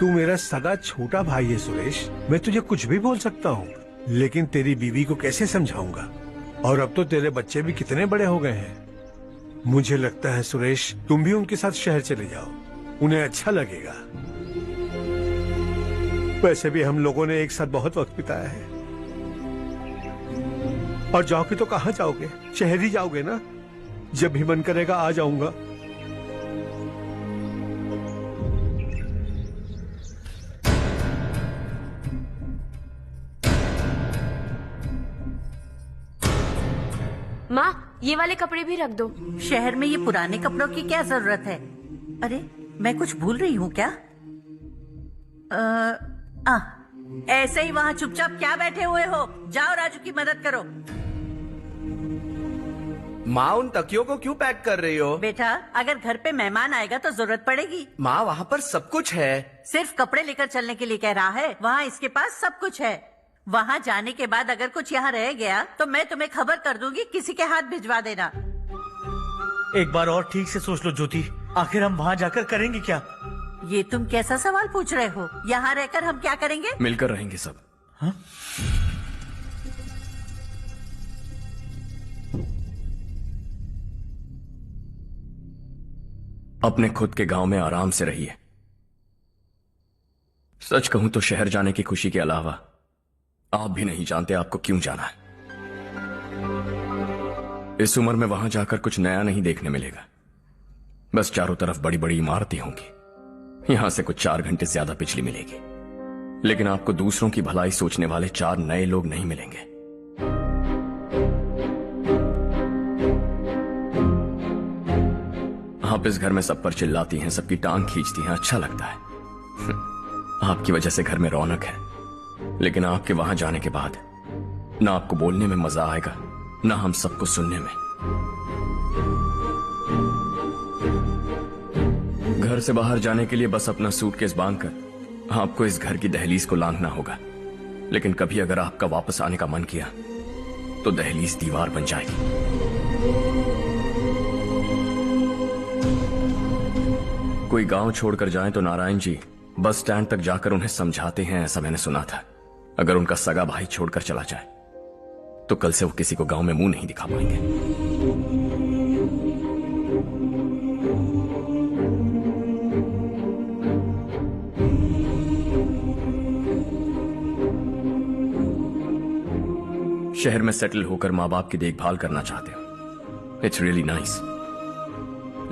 तू मेरा सगा छोटा भाई है सुरेश, मैं तुझे कुछ भी बोल सकता हूँ, लेकिन तेरी बीवी को कैसे समझाऊंगा? और अब तो तेरे बच्चे भी कितने बड़े हो गए हैं। मुझे लगता है सुरेश, तुम भी उनके साथ शहर चले जाओ, उन्हें अच्छा लगेगा। वैसे भी हम लोगों ने एक साथ बहुत वक्त बिताया है। और जाओगे तो कहाँ जाओगे? शहर ही जाओगे ना? जब भी मन करेगा आ जाऊंगा। माँ, ये वाले कपड़े भी रख दो। शहर में ये पुराने कपड़ों की क्या जरूरत है? अरे मैं कुछ भूल रही हूँ क्या? ऐसे ही वहाँ चुपचाप क्या बैठे हुए हो? जाओ राजू की मदद करो। माँ, उन तकियों को क्यों पैक कर रही हो? बेटा, अगर घर पे मेहमान आएगा तो जरूरत पड़ेगी। माँ, वहाँ पर सब कुछ है। सिर्फ कपड़े लेकर चलने के लिए कह रहा है? वहाँ इसके पास सब कुछ है। वहाँ जाने के बाद अगर कुछ यहाँ रह गया तो मैं तुम्हें खबर कर दूंगी, किसी के हाथ भिजवा देना। एक बार और ठीक से सोच लो ज्योति, आखिर हम वहाँ जाकर करेंगे क्या? ये तुम कैसा सवाल पूछ रहे हो? यहाँ रहकर हम क्या करेंगे? मिलकर रहेंगे सब। हाँ? अपने खुद के गांव में आराम से रहिए। सच कहूं तो शहर जाने की खुशी के अलावा आप भी नहीं जानते आपको क्यों जाना है। इस उम्र में वहां जाकर कुछ नया नहीं देखने मिलेगा। बस चारों तरफ बड़ी बड़ी इमारतें होंगी। यहां से कुछ 4 घंटे ज्यादा बिजली मिलेगी, लेकिन आपको दूसरों की भलाई सोचने वाले 4 नए लोग नहीं मिलेंगे। आप इस घर में सब पर चिल्लाती हैं, सबकी टांग खींचती हैं, अच्छा लगता है। आपकी वजह से घर में रौनक है, लेकिन आपके वहां जाने के बाद ना आपको बोलने में मजा आएगा, ना हम सबको सुनने में। घर से बाहर जाने के लिए बस अपना सूटकेस बांधकर आपको इस घर की दहलीज को लांघना होगा। लेकिन कभी अगर आपका वापस आने का मन किया तो दहलीज दीवार बन जाएगी। कोई गांव छोड़कर जाए तो नारायण जी बस स्टैंड तक जाकर उन्हें समझाते हैं, ऐसा मैंने सुना था। अगर उनका सगा भाई छोड़कर चला जाए तो कल से वो किसी को गांव में मुंह नहीं दिखा पाएंगे। शहर में सेटल होकर माँ बाप की देखभाल करना चाहते हो, इट्स रियली नाइस।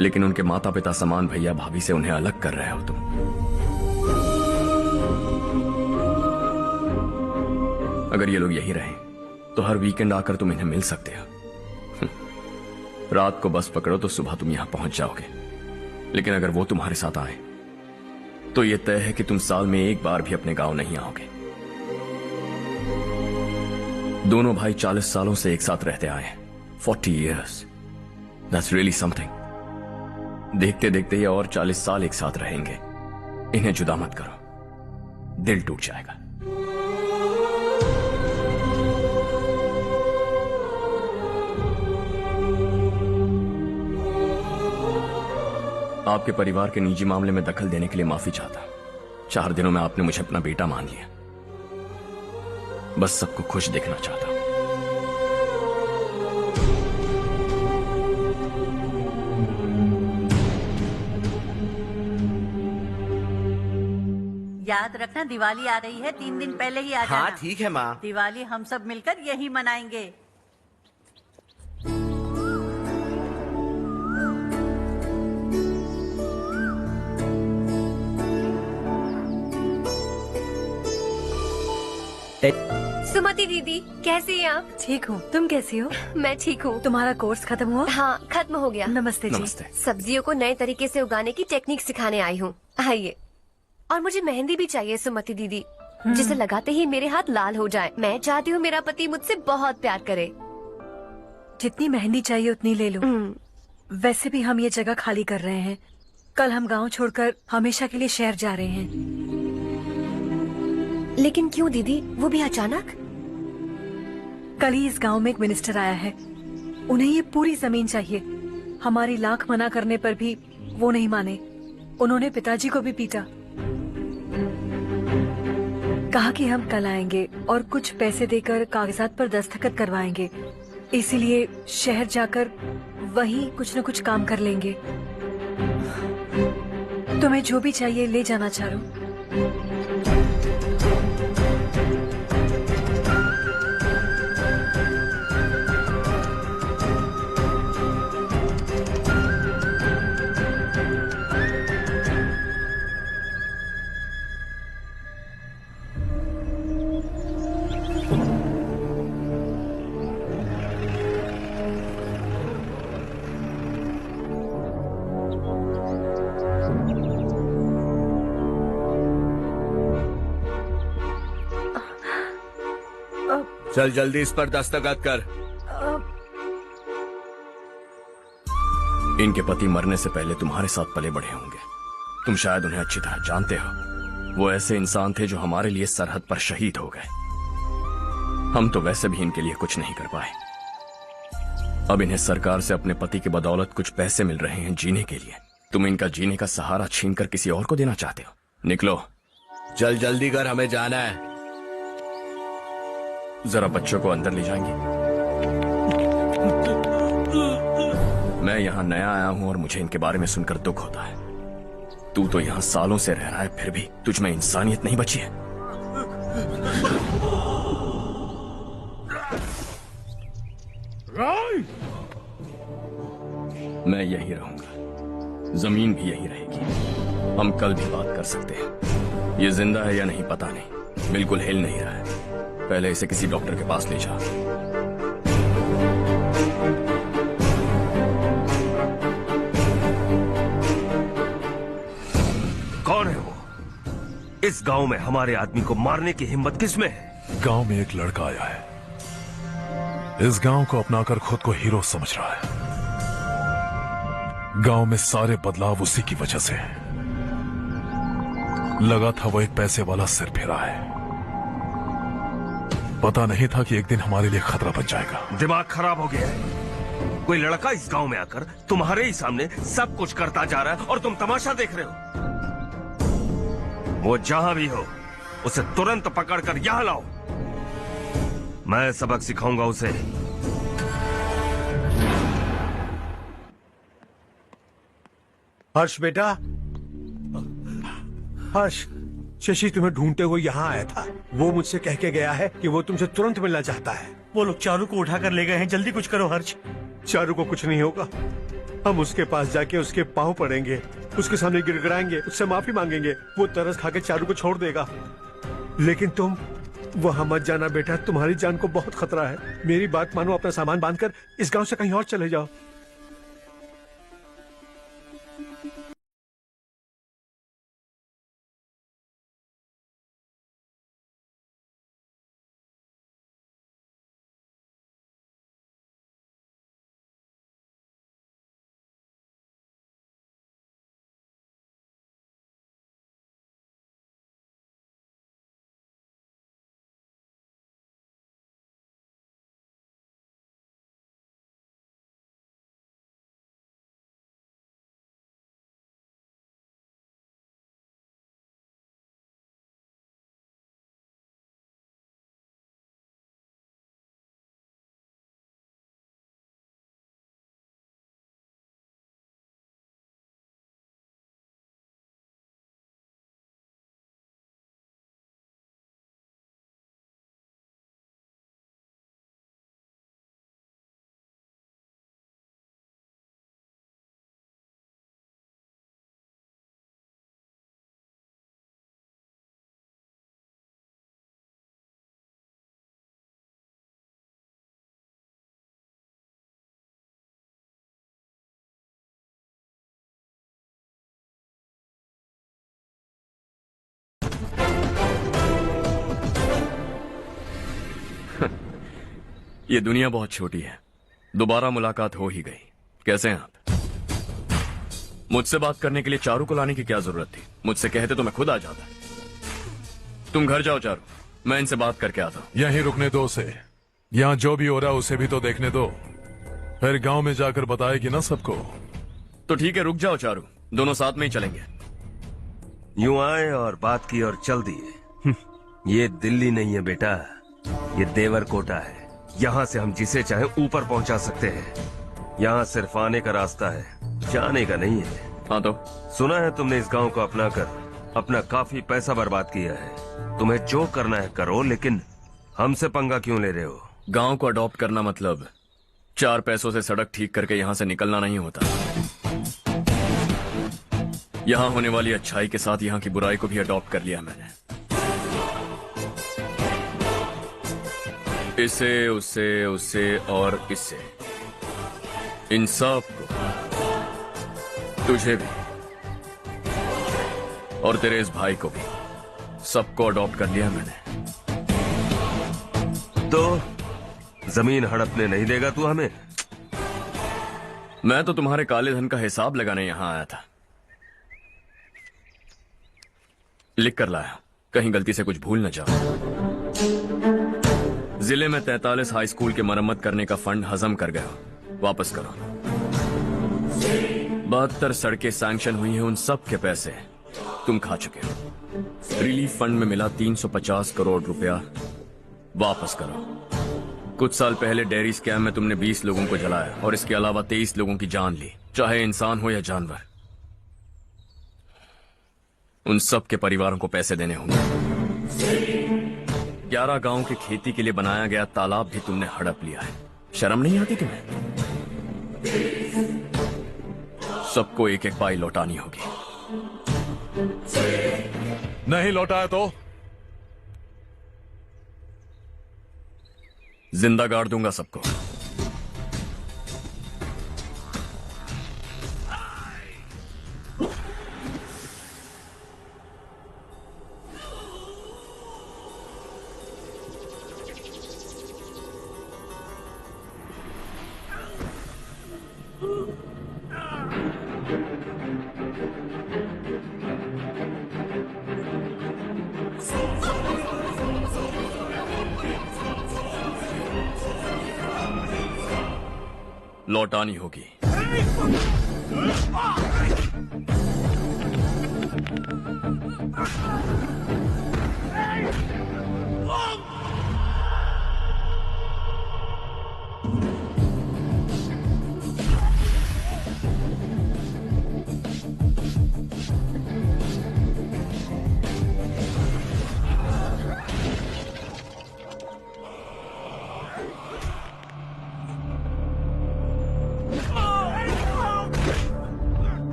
लेकिन उनके माता पिता समान भैया भाभी से उन्हें अलग कर रहे हो तुम। अगर ये लोग यही रहे तो हर वीकेंड आकर तुम इन्हें मिल सकते हो। रात को बस पकड़ो तो सुबह तुम यहां पहुंच जाओगे। लेकिन अगर वो तुम्हारे साथ आए तो ये तय है कि तुम साल में एक बार भी अपने गांव नहीं आओगे। दोनों भाई 40 सालों से एक साथ रहते आए हैं, 40 years। That's really something। देखते देखते ये और 40 साल एक साथ रहेंगे। इन्हें जुदा मत करो, दिल टूट जाएगा। आपके परिवार के निजी मामले में दखल देने के लिए माफी चाहता हूं। 4 दिनों में आपने मुझे अपना बेटा मान लिया। बस सबको खुश देखना चाहता हूं। याद रखना, दिवाली आ रही है, 3 दिन पहले ही आ जाना। हाँ ठीक है माँ। दिवाली हम सब मिलकर यही मनाएंगे। सुमति दीदी, कैसी हैं आप? ठीक हूँ, तुम कैसी हो? मैं ठीक हूँ। तुम्हारा कोर्स खत्म हुआ? हाँ, खत्म हो गया। नमस्ते जी। सब्जियों को नए तरीके से उगाने की टेक्निक सिखाने आई हूँ। आइए। और मुझे मेहंदी भी चाहिए सुमति दीदी, जिसे लगाते ही मेरे हाथ लाल हो जाए। मैं चाहती हूँ मेरा पति मुझसे बहुत प्यार करे। जितनी मेहंदी चाहिए उतनी ले लो। वैसे भी हम ये जगह खाली कर रहे हैं। कल हम गांव छोड़कर हमेशा के लिए शहर जा रहे हैं। लेकिन क्यों दीदी, वो भी अचानक? कल ही इस गांव में एक मिनिस्टर आया है, उन्हें ये पूरी जमीन चाहिए। हमारी लाख मना करने पर भी वो नहीं माने। उन्होंने पिताजी को भी पीटा। कहा कि हम कल आएंगे और कुछ पैसे देकर कागजात पर दस्तखत करवाएंगे। इसीलिए शहर जाकर वहीं कुछ न कुछ काम कर लेंगे। तुम्हें जो भी चाहिए ले जाना चारू। चल जल्दी इस पर दस्तखत कर। इनके पति मरने से पहले तुम्हारे साथ पले बढ़े होंगे। तुम शायद उन्हें अच्छी तरह जानते हो। वो ऐसे इंसान थे जो हमारे लिए सरहद पर शहीद हो गए। हम तो वैसे भी इनके लिए कुछ नहीं कर पाए। अब इन्हें सरकार से अपने पति की बदौलत कुछ पैसे मिल रहे हैं जीने के लिए। तुम इनका जीने का सहारा छीनकर किसी और को देना चाहते हो? निकलो। चल जल्दी कर, हमें जाना है। जरा बच्चों को अंदर ले जाएंगे? मैं यहाँ नया आया हूँ और मुझे इनके बारे में सुनकर दुख होता है। तू तो यहाँ सालों से रह रहा है, फिर भी तुझ में इंसानियत नहीं बची है। मैं यही रहूंगा, जमीन भी यही रहेगी। हम कल भी बात कर सकते हैं। ये जिंदा है या नहीं पता नहीं, बिल्कुल हिल नहीं रहा है। पहले इसे किसी डॉक्टर के पास ले जा। कौन है वो? इस गांव में हमारे आदमी को मारने की हिम्मत किसमें है? गांव में एक लड़का आया है, इस गांव को अपनाकर खुद को हीरो समझ रहा है। गांव में सारे बदलाव उसी की वजह से है। लगा था वो एक पैसे वाला सिर फेरा है, पता नहीं था कि एक दिन हमारे लिए खतरा बन जाएगा। दिमाग खराब हो गया है। कोई लड़का इस गांव में आकर तुम्हारे ही सामने सब कुछ करता जा रहा है और तुम तमाशा देख रहे हो। वो जहां भी हो उसे तुरंत पकड़कर यहां लाओ। मैं सबक सिखाऊंगा उसे। हर्ष बेटा, हर्ष, शशि तुम्हें ढूंढते हुए यहाँ आया था। वो मुझसे कह के गया है कि वो तुमसे तुरंत मिलना चाहता है। वो लोग चारू को उठाकर ले गए हैं, जल्दी कुछ करो हर्ष। चारू को कुछ नहीं होगा। हम उसके पास जाके उसके पांव पड़ेंगे, उसके सामने गिड़गिड़ाएंगे, उससे माफी मांगेंगे। वो तरस खा के चारू को छोड़ देगा। लेकिन तुम वहां मत जाना बेटा, तुम्हारी जान को बहुत खतरा है। मेरी बात मानो, अपना सामान बांधकर इस गांव से कहीं और चले जाओ। ये दुनिया बहुत छोटी है। दोबारा मुलाकात हो ही गई। कैसे हैं आप? मुझसे बात करने के लिए चारू को लाने की क्या जरूरत थी? मुझसे कहते तो मैं खुद आ जाता। तुम घर जाओ चारू, मैं इनसे बात करके आता हूँ। यहीं रुकने दो उसे। यहाँ जो भी हो रहा है उसे भी तो देखने दो, फिर गांव में जाकर बताएगी ना सबको। तो ठीक है, रुक जाओ चारू, दोनों साथ में ही चलेंगे। यूं आए और बात की और चल दिए। ये दिल्ली नहीं है बेटा, ये देवरकोटा है। यहाँ से हम जिसे चाहे ऊपर पहुँचा सकते हैं। यहाँ सिर्फ आने का रास्ता है, जाने का नहीं है। हाँ तो सुना है तुमने इस गांव को अपना कर अपना काफी पैसा बर्बाद किया है। तुम्हें जो करना है करो, लेकिन हमसे पंगा क्यों ले रहे हो? गांव को अडॉप्ट करना मतलब 4 पैसों से सड़क ठीक करके यहाँ से निकलना नहीं होता। यहाँ होने वाली अच्छाई के साथ यहाँ की बुराई को भी अडॉप्ट कर लिया मैंने। इसे, उसे, उससे और इससे, इन सब को, तुझे भी और तेरे इस भाई को भी, सबको अडॉप्ट कर लिया मैंने। तो जमीन हड़पने नहीं देगा तू हमें? मैं तो तुम्हारे काले धन का हिसाब लगाने यहां आया था। लिख कर लाया, कहीं गलती से कुछ भूल न जाओ। जिले में 43 हाई स्कूल के मरम्मत करने का फंड हजम कर गया, वापस करो। 72 सड़कें सैंक्शन हुई हैं, उन सब के पैसे तुम खा चुके हो। रिलीफ फंड में मिला 350 करोड़ रुपया, वापस करो। कुछ साल पहले डेयरी स्कैम में तुमने 20 लोगों को जलाया और इसके अलावा 23 लोगों की जान ली, चाहे इंसान हो या जानवर। उन सब के परिवारों को पैसे देने होंगे। 11 गांव की खेती के लिए बनाया गया तालाब भी तुमने हड़प लिया है। शर्म नहीं आती तुम्हें? सबको एक एक पाई लौटानी होगी। नहीं लौटाया तो जिंदा गाड़ दूंगा सबको। लौटानी होगी।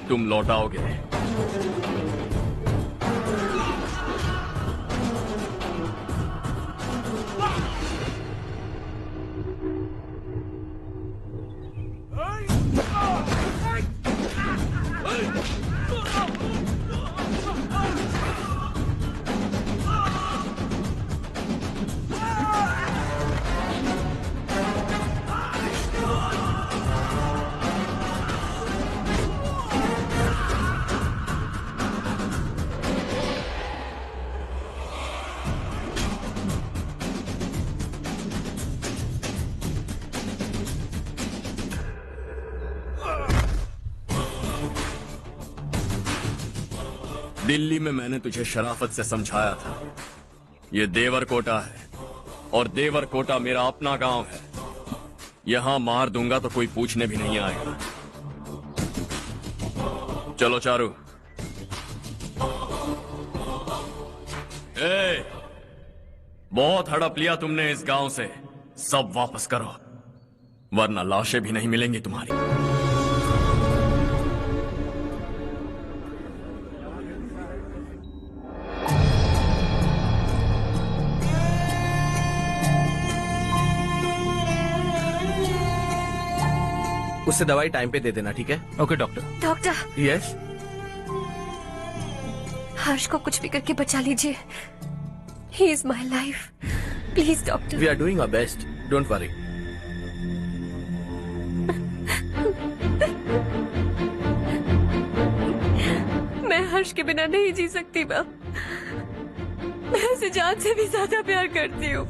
तुम लौटाओगे। दिल्ली में मैंने तुझे शराफत से समझाया था, ये देवर कोटा है और देवर कोटा मेरा अपना गांव है। यहां मार दूंगा तो कोई पूछने भी नहीं आएगा। चलो चारू। बहुत हड़प लिया तुमने इस गांव से, सब वापस करो वरना लाशें भी नहीं मिलेंगी तुम्हारी। उससे दवाई टाइम पे दे देना, ठीक है? Okay doctor. Doctor. Yes. Harsh को कुछ भी करके बचा लीजिए। He is my life, please doctor. We are doing our best, don't worry. मैं हर्ष के बिना नहीं जी सकती मैम। मैं उसे जान से भी ज्यादा प्यार करती हूँ।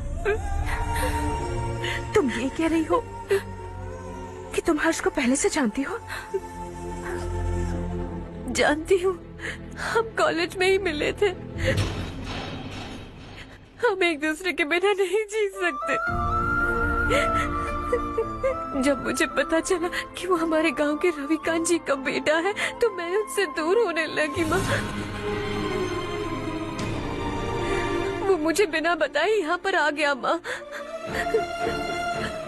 तुम ये कह रही हो कि तुम हर्ष को पहले से जानती हो? जानती हूँ, हम कॉलेज में ही मिले थे। हम एक दूसरे के बिना नहीं जी सकते। जब मुझे पता चला कि वो हमारे गांव के रविकांत जी का बेटा है तो मैं उससे दूर होने लगी माँ। वो मुझे बिना बताए यहाँ पर आ गया माँ।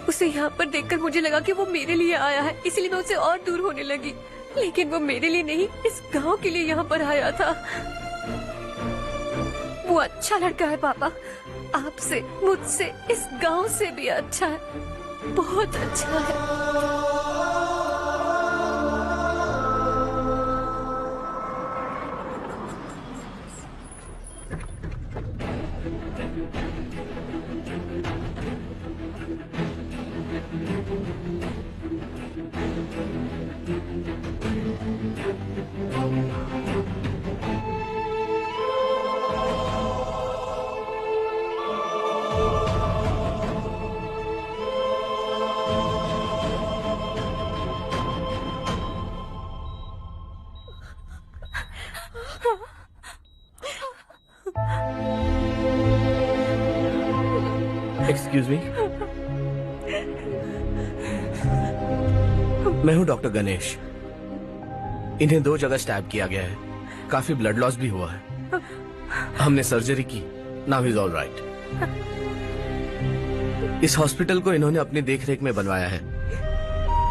उसे यहाँ पर देखकर मुझे लगा कि वो मेरे लिए आया है, इसलिए मैं उससे और दूर होने लगी। लेकिन वो मेरे लिए नहीं, इस गांव के लिए यहाँ पर आया था। वो अच्छा लड़का है पापा, आपसे, मुझसे, इस गांव से भी अच्छा है, बहुत अच्छा है। एक्सक्यूज मी, मैं हूं डॉक्टर गणेश। इन्हें 2 जगह स्टैब किया गया है, काफी ब्लड लॉस भी हुआ है। हमने सर्जरी की, now he is all right. इस हॉस्पिटल को इन्होंने अपनी देखरेख में बनवाया है।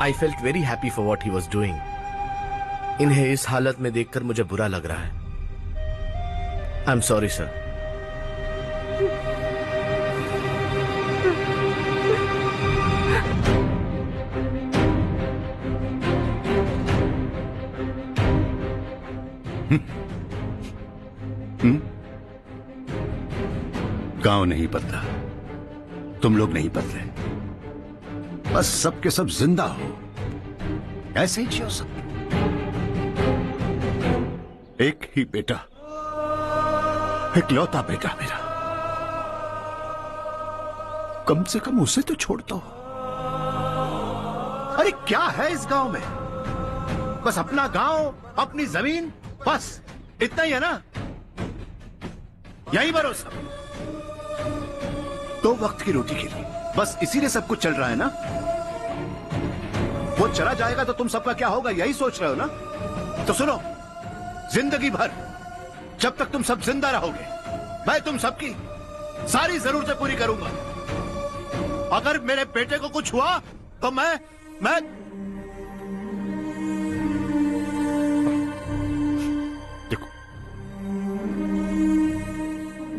I felt very happy for what he was doing. इन्हें इस हालत में देखकर मुझे बुरा लग रहा है। I am sorry sir. गांव नहीं बदला, तुम लोग नहीं बदले, बस सबके सब जिंदा हो, ऐसे ही जियो सब। एक ही बेटा, इकलौता बेटा मेरा, कम से कम उसे तो छोड़ दो। अरे क्या है इस गांव में? बस अपना गांव, अपनी जमीन, बस इतना ही है ना? यही भरोसा, 2 वक्त की रोटी के लिए, बस इसीलिए सब कुछ चल रहा है ना? वो चला जाएगा तो तुम सबका क्या होगा, यही सोच रहे हो ना? तो सुनो, जिंदगी भर जब तक तुम सब जिंदा रहोगे, मैं तुम सबकी सारी जरूरतें पूरी करूंगा। अगर मेरे बेटे को कुछ हुआ तो मैं देखो,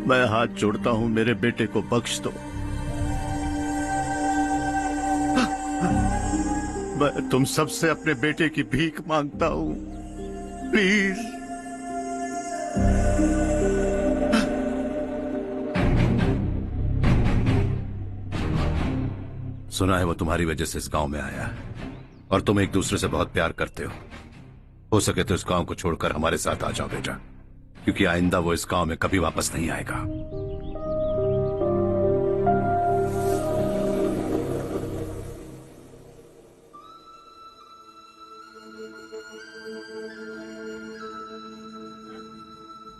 मैं हाथ जोड़ता हूं, मेरे बेटे को बख्श दो। मैं तुम सबसे अपने बेटे की भीख मांगता हूं, प्लीज। सुना है वो तुम्हारी वजह से इस गांव में आया है और तुम एक दूसरे से बहुत प्यार करते हो सके तो इस गांव को छोड़कर हमारे साथ आ जाओ बेटा, क्योंकि आइंदा वो इस गांव में कभी वापस नहीं आएगा।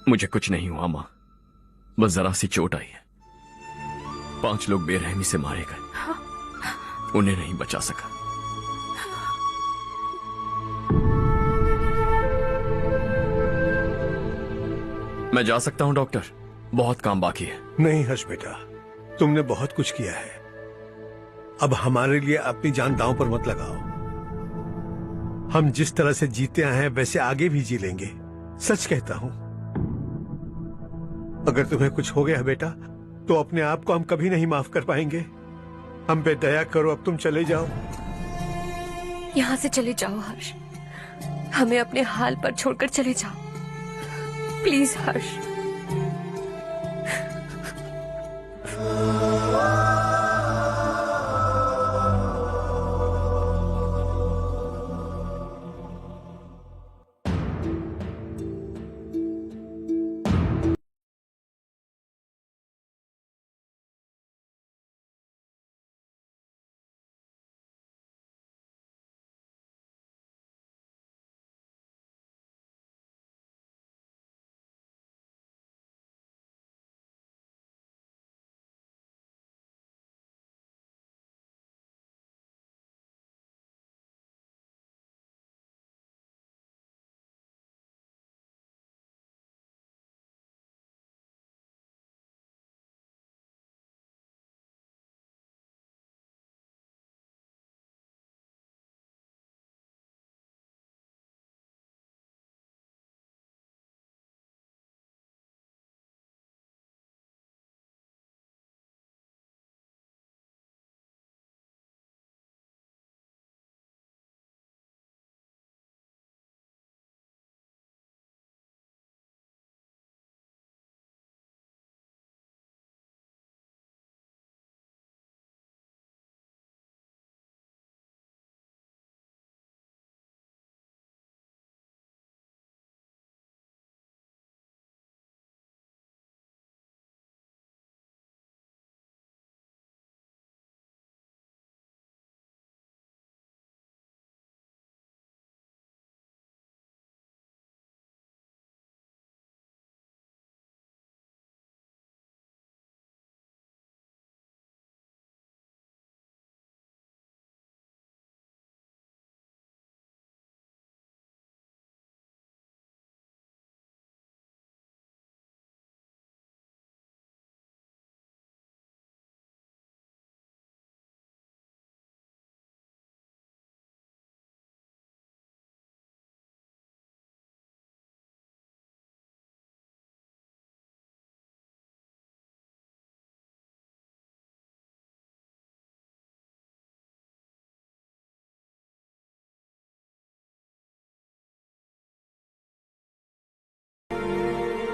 मुझे कुछ नहीं हुआ मां, बस जरा सी चोट आई है। 5 लोग बेरहमी से मारे गए, उन्हें नहीं बचा सका। मैं जा सकता हूं डॉक्टर, बहुत काम बाकी है। नहीं हर्ष बेटा, तुमने बहुत कुछ किया है, अब हमारे लिए अपनी जान दांव पर मत लगाओ। हम जिस तरह से जीते आए हैं वैसे आगे भी जी लेंगे, सच कहता हूं। अगर तुम्हें कुछ हो गया बेटा तो अपने आप को हम कभी नहीं माफ कर पाएंगे। हम पे दया करो, अब तुम चले जाओ। यहाँ से चले जाओ हर्ष, हमें अपने हाल पर छोड़कर चले जाओ, प्लीज हर्ष।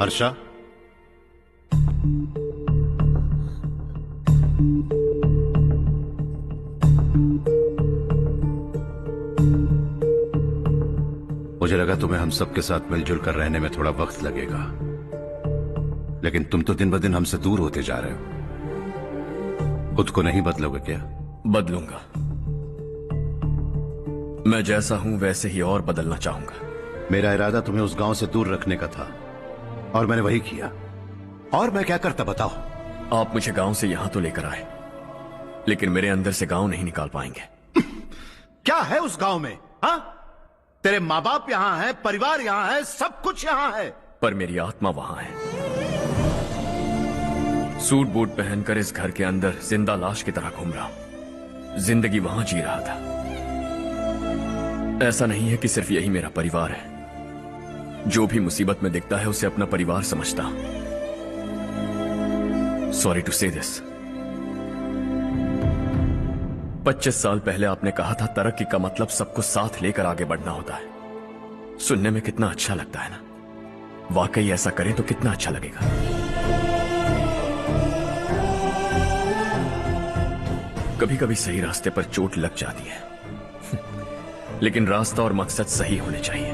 हर्षा, मुझे लगा तुम्हें हम सबके साथ मिलजुल कर रहने में थोड़ा वक्त लगेगा, लेकिन तुम तो दिन ब दिन हमसे दूर होते जा रहे हो। खुद को नहीं बदलोगे क्या? बदलूंगा। मैं जैसा हूं वैसे ही और बदलना चाहूंगा। मेरा इरादा तुम्हें उस गांव से दूर रखने का था और मैंने वही किया। और मैं क्या करता बताओ? आप मुझे गांव से यहां तो लेकर आए, लेकिन मेरे अंदर से गांव नहीं निकाल पाएंगे। क्या है उस गांव में? हाँ, तेरे माँ बाप यहां है, परिवार यहां है, सब कुछ यहां है, पर मेरी आत्मा वहां है। सूट बूट पहनकर इस घर के अंदर जिंदा लाश की तरह घूम रहा हूं। जिंदगी वहां जी रहा था। ऐसा नहीं है कि सिर्फ यही मेरा परिवार है। जो भी मुसीबत में दिखता है उसे अपना परिवार समझता हूं। सॉरी टू से दिस। 25 साल पहले आपने कहा था तरक्की का मतलब सबको साथ लेकर आगे बढ़ना होता है। सुनने में कितना अच्छा लगता है ना? वाकई ऐसा करें तो कितना अच्छा लगेगा। कभी कभी सही रास्ते पर चोट लग जाती है, लेकिन रास्ता और मकसद सही होने चाहिए।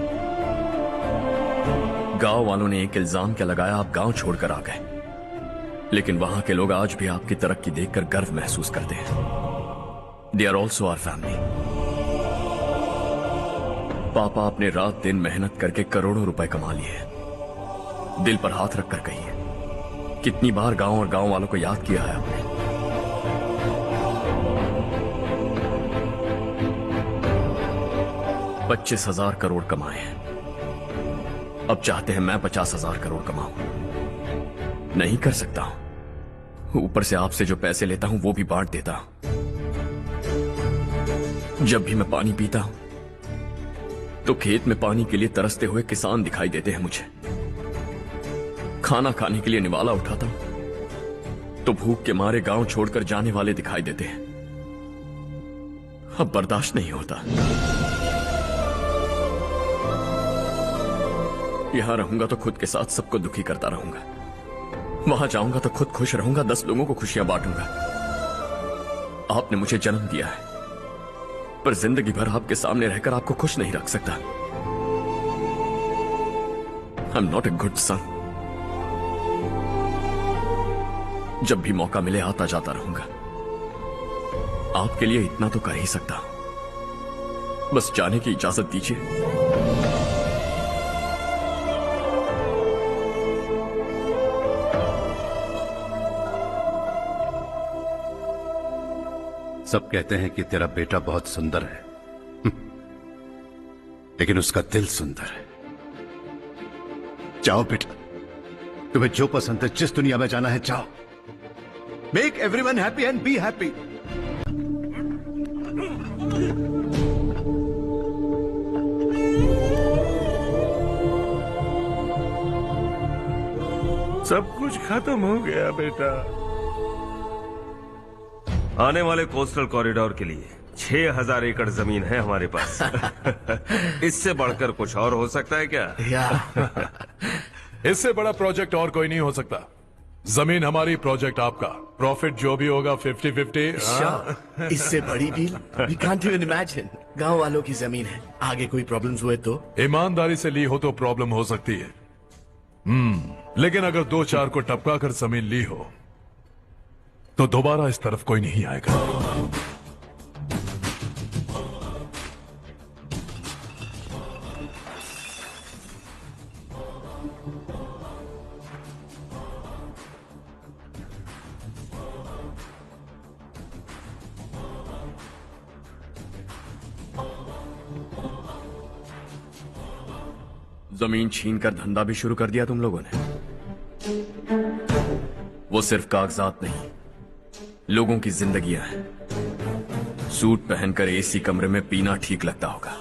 गांव वालों ने एक इल्जाम क्या लगाया, आप गांव छोड़कर आ गए, लेकिन वहां के लोग आज भी आपकी तरक्की देखकर गर्व महसूस करते हैं। They are also our family. पापा आपने रात दिन मेहनत करके करोड़ों रुपए कमा लिए। दिल पर हाथ रखकर कहिए, कितनी बार गांव और गांव वालों को याद किया है आपने? 25,000 करोड़ कमाए हैं। अब चाहते हैं मैं 50,000 करोड़ कमाऊं। नहीं कर सकता हूं। ऊपर से आपसे जो पैसे लेता हूं वो भी बांट देता हूं। जब भी मैं पानी पीता हूं तो खेत में पानी के लिए तरसते हुए किसान दिखाई देते हैं मुझे। खाना खाने के लिए निवाला उठाता हूं तो भूख के मारे गांव छोड़कर जाने वाले दिखाई देते हैं। अब बर्दाश्त नहीं होता। यहां रहूंगा तो खुद के साथ सबको दुखी करता रहूंगा। वहां जाऊंगा तो खुद खुश रहूंगा, 10 लोगों को खुशियां बांटूंगा। आपने मुझे जन्म दिया है, पर जिंदगी भर आपके सामने रहकर आपको खुश नहीं रख सकता। I am not a good son. जब भी मौका मिले आता जाता रहूंगा। आपके लिए इतना तो कर ही सकता हूं। बस जाने की इजाजत दीजिए। सब कहते हैं कि तेरा बेटा बहुत सुंदर है, लेकिन उसका दिल सुंदर है। जाओ बेटा, तुम्हें जो पसंद है, जिस दुनिया में जाना है जाओ। Make everyone happy and be happy. सब कुछ खत्म हो गया बेटा। आने वाले कोस्टल कॉरिडोर के लिए 6,000 एकड़ जमीन है हमारे पास। इससे बढ़कर कुछ और हो सकता है क्या? इससे बड़ा प्रोजेक्ट और कोई नहीं हो सकता। जमीन हमारी, प्रोजेक्ट आपका। प्रॉफिट जो भी होगा 50-50। इससे बड़ी deal we can't even imagine. गांव वालों की जमीन है, आगे कोई प्रॉब्लम्स हुए तो? ईमानदारी से ली हो तो प्रॉब्लम हो सकती है, लेकिन अगर 2-4 को टपका कर जमीन ली हो तो दोबारा इस तरफ कोई नहीं आएगा। जमीन छीनकर धंधा भी शुरू कर दिया तुम लोगों ने। वो सिर्फ कागजात नहीं, लोगों की जिंदगियां हैं। सूट पहनकर एसी कमरे में पीना ठीक लगता होगा,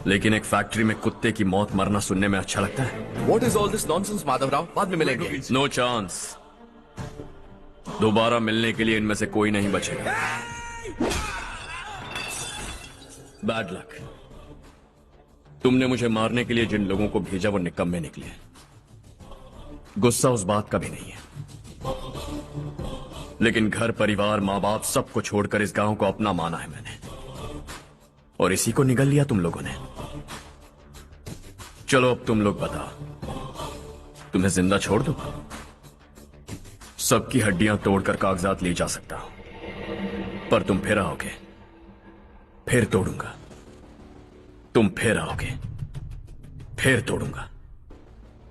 लेकिन एक फैक्ट्री में कुत्ते की मौत मरना सुनने में अच्छा लगता है। What is all this nonsense, Madhavrao? बाद में मिलेंगे। No chance. दोबारा मिलने के लिए इनमें से कोई नहीं बचेगा। Bad luck. तुमने मुझे मारने के लिए जिन लोगों को भेजा वो निकम्मे निकले। गुस्सा उस बात का भी नहीं है, लेकिन घर परिवार माँ बाप सबको छोड़कर इस गांव को अपना माना है मैंने, और इसी को निगल लिया तुम लोगों ने। चलो अब तुम लोग बताओ, तुम्हें जिंदा छोड़ दूं? सबकी हड्डियां तोड़कर कागजात ले जा सकता हूं, पर तुम फिर आओगे, फिर तोड़ूंगा। तुम फिर आओगे, फिर तोड़ूंगा।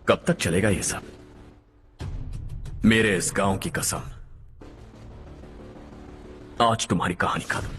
कब तक चलेगा ये सब? मेरे इस गांव की कसम, आज तुम्हारी कहानी खत्म।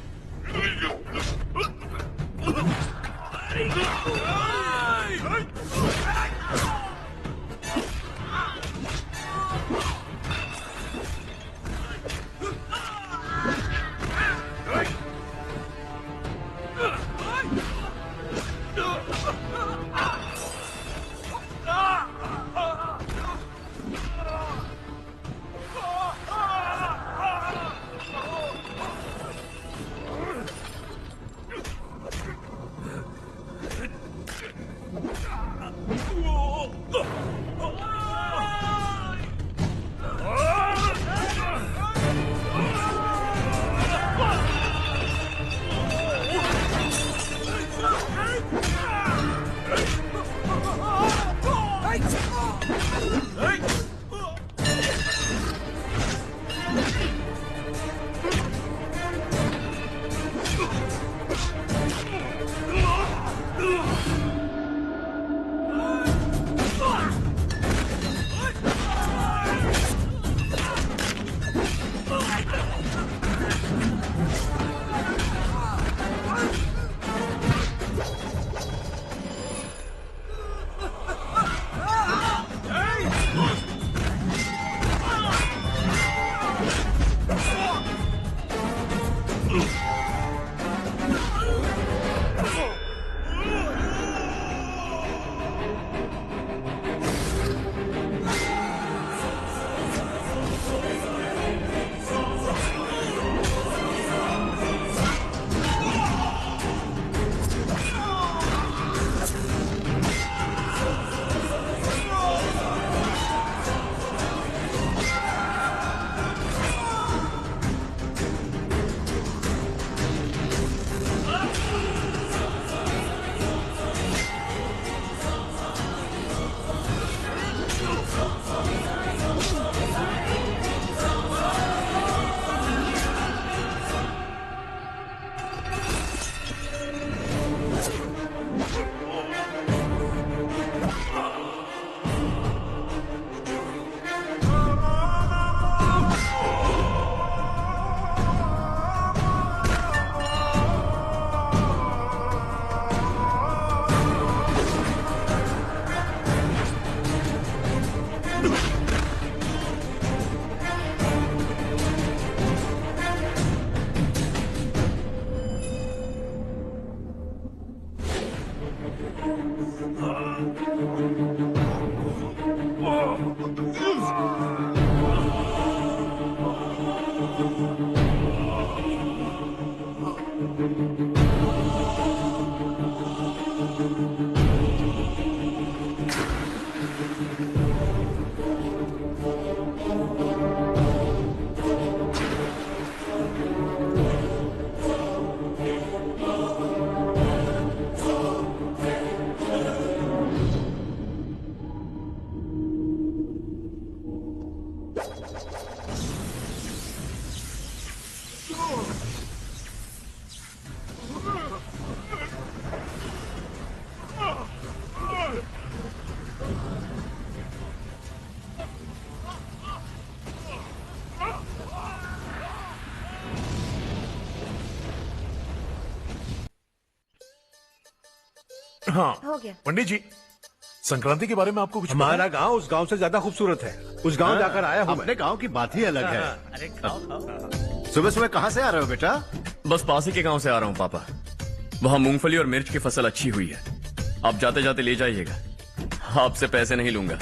हाँ हो गया। पंडित जी, संक्रांति के बारे में आपको कुछ हमारा गांव उस गांव से ज्यादा खूबसूरत है। उस गांव जाकर आया हूँ। अपने गांव की बात ही अलग है। अरे खाओ। सुबह सुबह कहाँ से आ रहे हो बेटा? बस पास ही के गांव से आ रहा हूँ पापा। वहाँ मूंगफली और मिर्च की फसल अच्छी हुई है, आप जाते जाते ले जाइएगा। आपसे पैसे नहीं लूंगा।